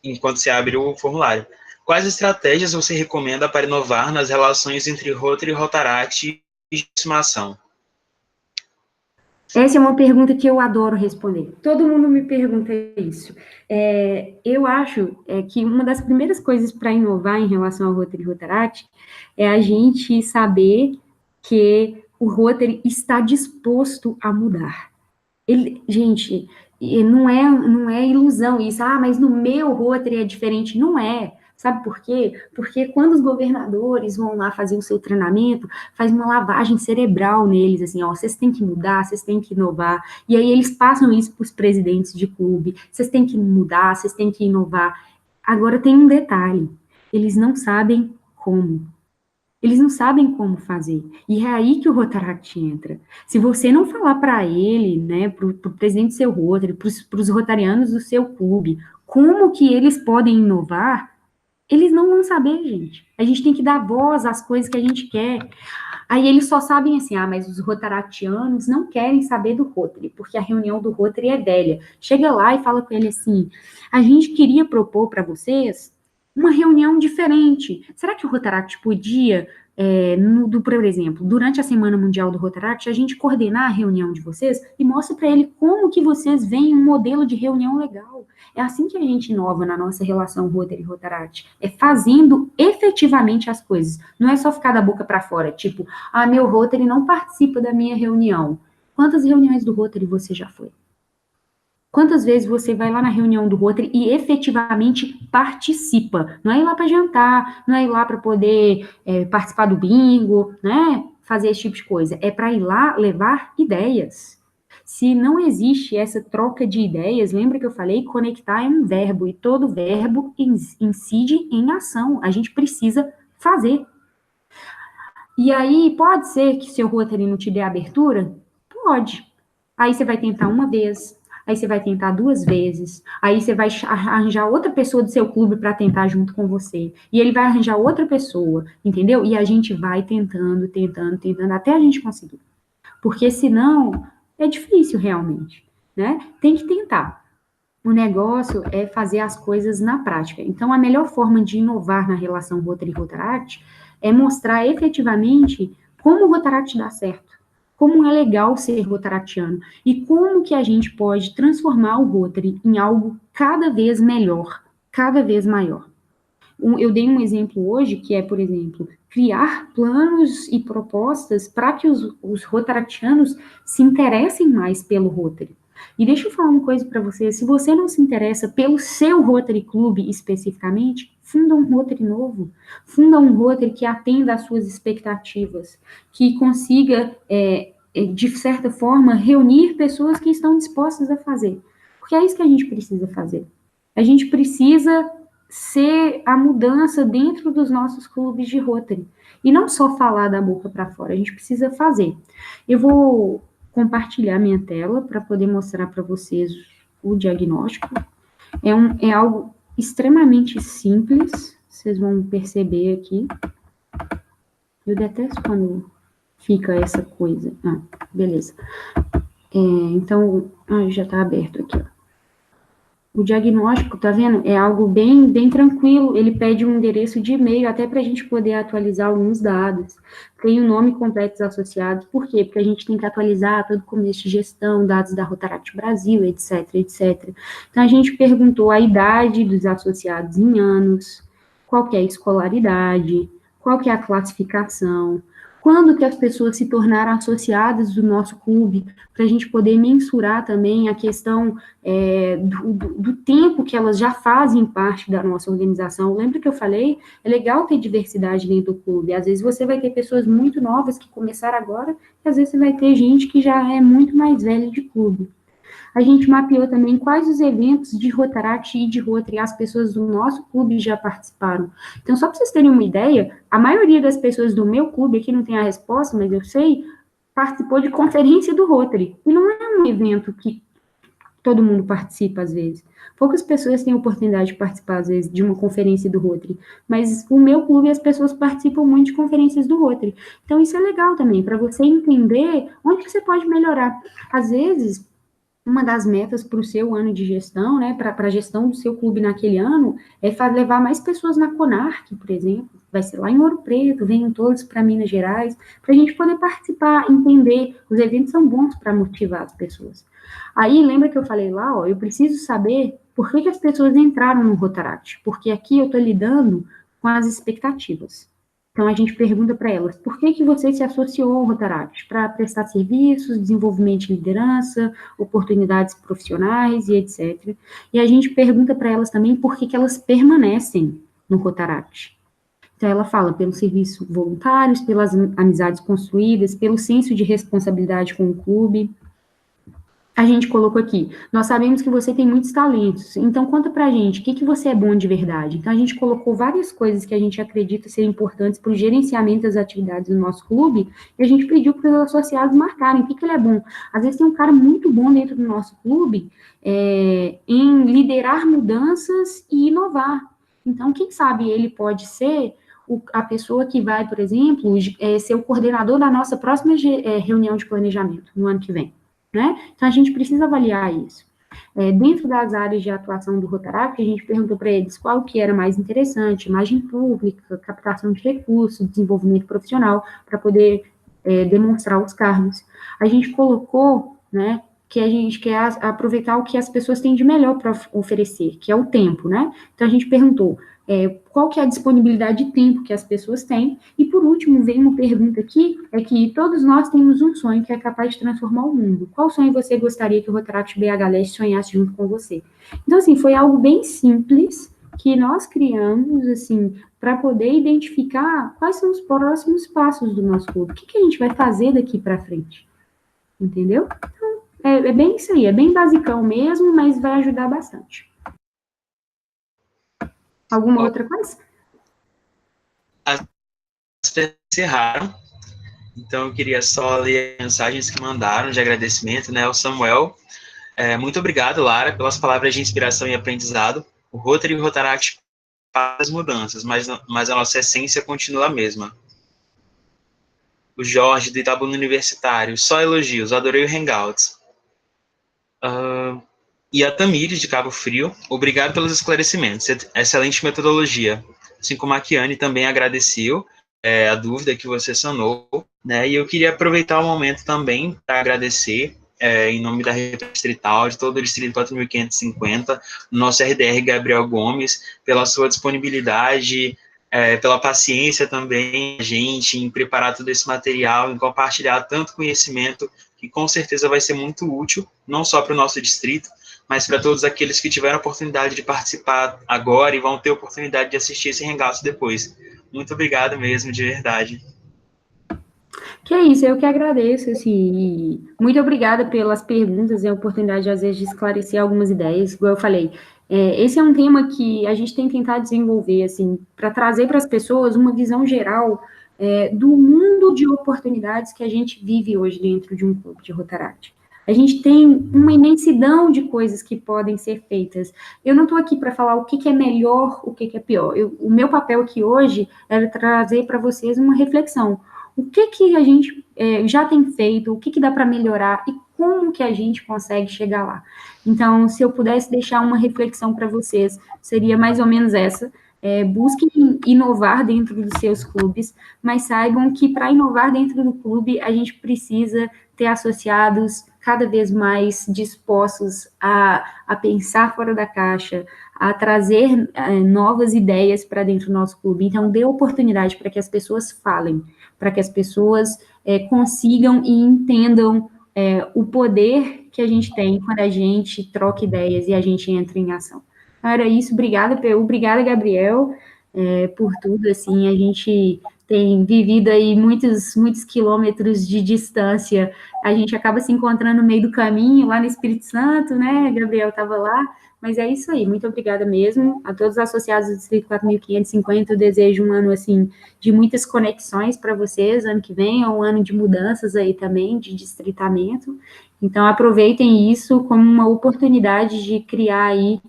enquanto você abre o formulário. Quais estratégias você recomenda para inovar nas relações entre Rotary e Rotaract de estimação? Essa é uma pergunta que eu adoro responder. Todo mundo me pergunta isso. Eu acho que uma das primeiras coisas para inovar em relação ao Rotary e Rotaract é a gente saber que o Rotary está disposto a mudar. Gente, não é ilusão isso. Mas no meu Rotary é diferente. Não é. Sabe por quê? Porque quando os governadores vão lá fazer o seu treinamento, faz uma lavagem cerebral neles, assim, vocês têm que mudar, vocês têm que inovar, e aí eles passam isso para os presidentes de clube, vocês têm que mudar, vocês têm que inovar. Agora tem um detalhe, eles não sabem como. Eles não sabem como fazer. E é aí que o Rotaract entra. Se você não falar para ele, né, para o presidente do seu Rotary, para os rotarianos do seu clube, como que eles podem inovar, eles não vão saber, gente. A gente tem que dar voz às coisas que a gente quer. Aí eles só sabem assim, mas os rotaractianos não querem saber do Rotary, porque a reunião do Rotary é velha. Chega lá e fala com ele assim, a gente queria propor para vocês uma reunião diferente. Será que o Rotaract podia, por exemplo, durante a Semana Mundial do Rotaract, a gente coordenar a reunião de vocês e mostra para ele como que vocês veem um modelo de reunião legal. É assim que a gente inova na nossa relação Rotary e Rotaract. É fazendo efetivamente as coisas. Não é só ficar da boca para fora, tipo, meu Rotary não participa da minha reunião. Quantas reuniões do Rotary você já foi? Quantas vezes você vai lá na reunião do Rotary e efetivamente participa? Não é ir lá para jantar, não é ir lá para poder participar do bingo, né? Fazer esse tipo de coisa. É para ir lá levar ideias. Se não existe essa troca de ideias, lembra que eu falei? Conectar é um verbo, e todo verbo incide em ação. A gente precisa fazer. E aí, pode ser que seu Rotary não te dê abertura? Pode. Aí você vai tentar uma vez, aí você vai tentar 2 vezes, aí você vai arranjar outra pessoa do seu clube para tentar junto com você, e ele vai arranjar outra pessoa, entendeu? E a gente vai tentando, até a gente conseguir. Porque senão, é difícil realmente, né? Tem que tentar. O negócio é fazer as coisas na prática. Então, a melhor forma de inovar na relação Rotary e Rotaract é mostrar efetivamente como o Rotaract dá certo, como é legal ser rotaractiano e como que a gente pode transformar o Rotary em algo cada vez melhor, cada vez maior. Eu dei um exemplo hoje, que é, por exemplo, criar planos e propostas para que os rotaractianos se interessem mais pelo Rotary. E deixa eu falar uma coisa para você, se você não se interessa pelo seu Rotary Club especificamente, funda um Rotary novo, funda um Rotary que atenda às suas expectativas, que consiga, de certa forma, reunir pessoas que estão dispostas a fazer. Porque é isso que a gente precisa fazer. A gente precisa ser a mudança dentro dos nossos clubes de Rotary. E não só falar da boca para fora, a gente precisa fazer. Eu vou compartilhar minha tela para poder mostrar para vocês o diagnóstico. É algo extremamente simples, vocês vão perceber aqui. Eu detesto quando fica essa coisa. Beleza. Então, já está aberto aqui, ó. O diagnóstico, tá vendo? É algo bem tranquilo. Ele pede um endereço de e-mail, até para a gente poder atualizar alguns dados. Tem o nome completo associados. Por quê? Porque a gente tem que atualizar todo o começo de gestão, dados da Rotaract Brasil, etc. Então, a gente perguntou a idade dos associados em anos, qual que é a escolaridade, qual que é a classificação, quando que as pessoas se tornaram associadas do nosso clube, para a gente poder mensurar também a questão do tempo que elas já fazem parte da nossa organização. Lembra que eu falei? É legal ter diversidade dentro do clube. Às vezes você vai ter pessoas muito novas que começaram agora, e às vezes você vai ter gente que já é muito mais velha de clube. A gente mapeou também quais os eventos de Rotaract e de Rotary as pessoas do nosso clube já participaram. Então, só para vocês terem uma ideia, a maioria das pessoas do meu clube, aqui não tem a resposta, mas eu sei, participou de conferência do Rotary. E não é um evento que todo mundo participa, às vezes. Poucas pessoas têm a oportunidade de participar, às vezes, de uma conferência do Rotary. Mas o meu clube, as pessoas participam muito de conferências do Rotary. Então, isso é legal também, para você entender onde que você pode melhorar. Às vezes, uma das metas para o seu ano de gestão, né, para a gestão do seu clube naquele ano, é levar mais pessoas na CONARC, por exemplo, vai ser lá em Ouro Preto, venham todos para Minas Gerais, para a gente poder participar, entender, os eventos são bons para motivar as pessoas. Aí, lembra que eu falei lá, eu preciso saber por que as pessoas entraram no Rotaract, porque aqui eu estou lidando com as expectativas. Então, a gente pergunta para elas, por que você se associou ao Rotaract? Para prestar serviços, desenvolvimento de liderança, oportunidades profissionais e etc. E a gente pergunta para elas também por que elas permanecem no Rotaract. Então, ela fala pelos serviços voluntários, pelas amizades construídas, pelo senso de responsabilidade com o clube. A gente colocou aqui, nós sabemos que você tem muitos talentos, então conta pra gente, o que você é bom de verdade? Então a gente colocou várias coisas que a gente acredita ser importantes para o gerenciamento das atividades do nosso clube, e a gente pediu para os associados marcarem o que ele é bom. Às vezes tem um cara muito bom dentro do nosso clube em liderar mudanças e inovar. Então, quem sabe ele pode ser a pessoa que vai, por exemplo, ser o coordenador da nossa próxima reunião de planejamento no ano que vem. Né? Então, a gente precisa avaliar isso. Dentro das áreas de atuação do Rotaract, a gente perguntou para eles qual que era mais interessante, imagem pública, captação de recursos, desenvolvimento profissional, para poder demonstrar os cargos. A gente colocou, né, que a gente quer aproveitar o que as pessoas têm de melhor para oferecer, que é o tempo, né? Então, a gente perguntou qual que é a disponibilidade de tempo que as pessoas têm, e por último, vem uma pergunta aqui, é que todos nós temos um sonho que é capaz de transformar o mundo. Qual sonho você gostaria que o Rotaract BH Leste sonhasse junto com você? Então, assim, foi algo bem simples, que nós criamos, assim, para poder identificar quais são os próximos passos do nosso clube, o que a gente vai fazer daqui para frente, entendeu? Então, é bem isso aí, é bem basicão mesmo, mas vai ajudar bastante. Alguma outra coisa? As encerraram, então eu queria só ler as mensagens que mandaram de agradecimento, né? O Samuel Muito obrigado, Lara, pelas palavras de inspiração e aprendizado. O Rotary e o Rotaract fazem as mudanças, mas a nossa essência continua a mesma. O Jorge, do Itabuna Universitário, só elogios, adorei o Hangouts. E a Tamires, de Cabo Frio, obrigado pelos esclarecimentos, excelente metodologia. Assim como a Kiane também agradeceu a dúvida que você sanou, né? E eu queria aproveitar o momento também para agradecer, em nome da Rede Distrital, de todo o Distrito 4.550, nosso RDR Gabriel Gomes, pela sua disponibilidade, pela paciência também, a gente, em preparar todo esse material, em compartilhar tanto conhecimento, que com certeza vai ser muito útil, não só para o nosso distrito, mas para todos aqueles que tiveram a oportunidade de participar agora e vão ter a oportunidade de assistir esse Hangout depois. Muito obrigado mesmo, de verdade. Que é isso, eu que agradeço, assim, muito obrigada pelas perguntas e a oportunidade, às vezes, de esclarecer algumas ideias, igual eu falei, esse é um tema que a gente tem tentado desenvolver, assim, para trazer para as pessoas uma visão geral do mundo de oportunidades que a gente vive hoje dentro de um clube de Rotaract. A gente tem uma imensidão de coisas que podem ser feitas. Eu não estou aqui para falar o que é melhor, o que é pior. O meu papel aqui hoje é trazer para vocês uma reflexão. O que a gente já tem feito, o que dá para melhorar e como que a gente consegue chegar lá. Então, se eu pudesse deixar uma reflexão para vocês, seria mais ou menos essa. Busquem inovar dentro dos seus clubes, mas saibam que para inovar dentro do clube, a gente precisa ter associados cada vez mais dispostos a pensar fora da caixa, a trazer novas ideias para dentro do nosso clube. Então, dê oportunidade para que as pessoas falem, para que as pessoas consigam e entendam o poder que a gente tem quando a gente troca ideias e a gente entra em ação. Era isso, obrigada, Gabriel, por tudo, assim, a gente tem vivido aí muitos quilômetros de distância, a gente acaba se encontrando no meio do caminho, lá no Espírito Santo, né, Gabriel estava lá, mas é isso aí, muito obrigada mesmo, a todos os associados do Distrito 4.550, eu desejo um ano, assim, de muitas conexões para vocês, ano que vem, é um ano de mudanças aí também, de distritamento, então aproveitem isso como uma oportunidade de criar aí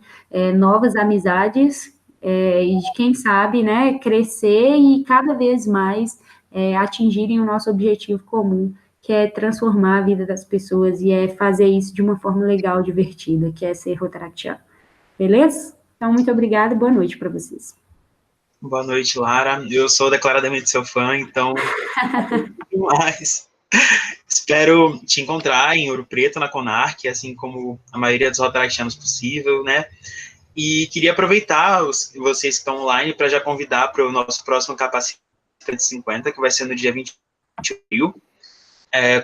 novas amizades, e de quem sabe, né, crescer e cada vez mais atingirem o nosso objetivo comum, que é transformar a vida das pessoas e fazer isso de uma forma legal, divertida, que é ser rotaractiano. Beleza? Então, muito obrigada e boa noite para vocês. Boa noite, Lara. Eu sou declaradamente seu fã, então demais. Espero te encontrar em Ouro Preto, na Conarc, assim como a maioria dos rotaractianos possível, né? E queria aproveitar vocês que estão online para já convidar para o nosso próximo Capacita de 50, que vai ser no dia 20 de abril,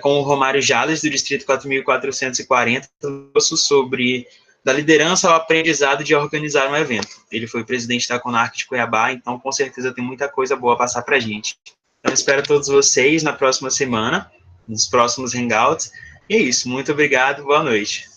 com o Romário Jales, do Distrito 4.440, sobre da liderança ao aprendizado de organizar um evento. Ele foi presidente da Conarc de Cuiabá, então com certeza tem muita coisa boa a passar para a gente. Então espero todos vocês na próxima semana, nos próximos Hangouts. E é isso, muito obrigado, boa noite.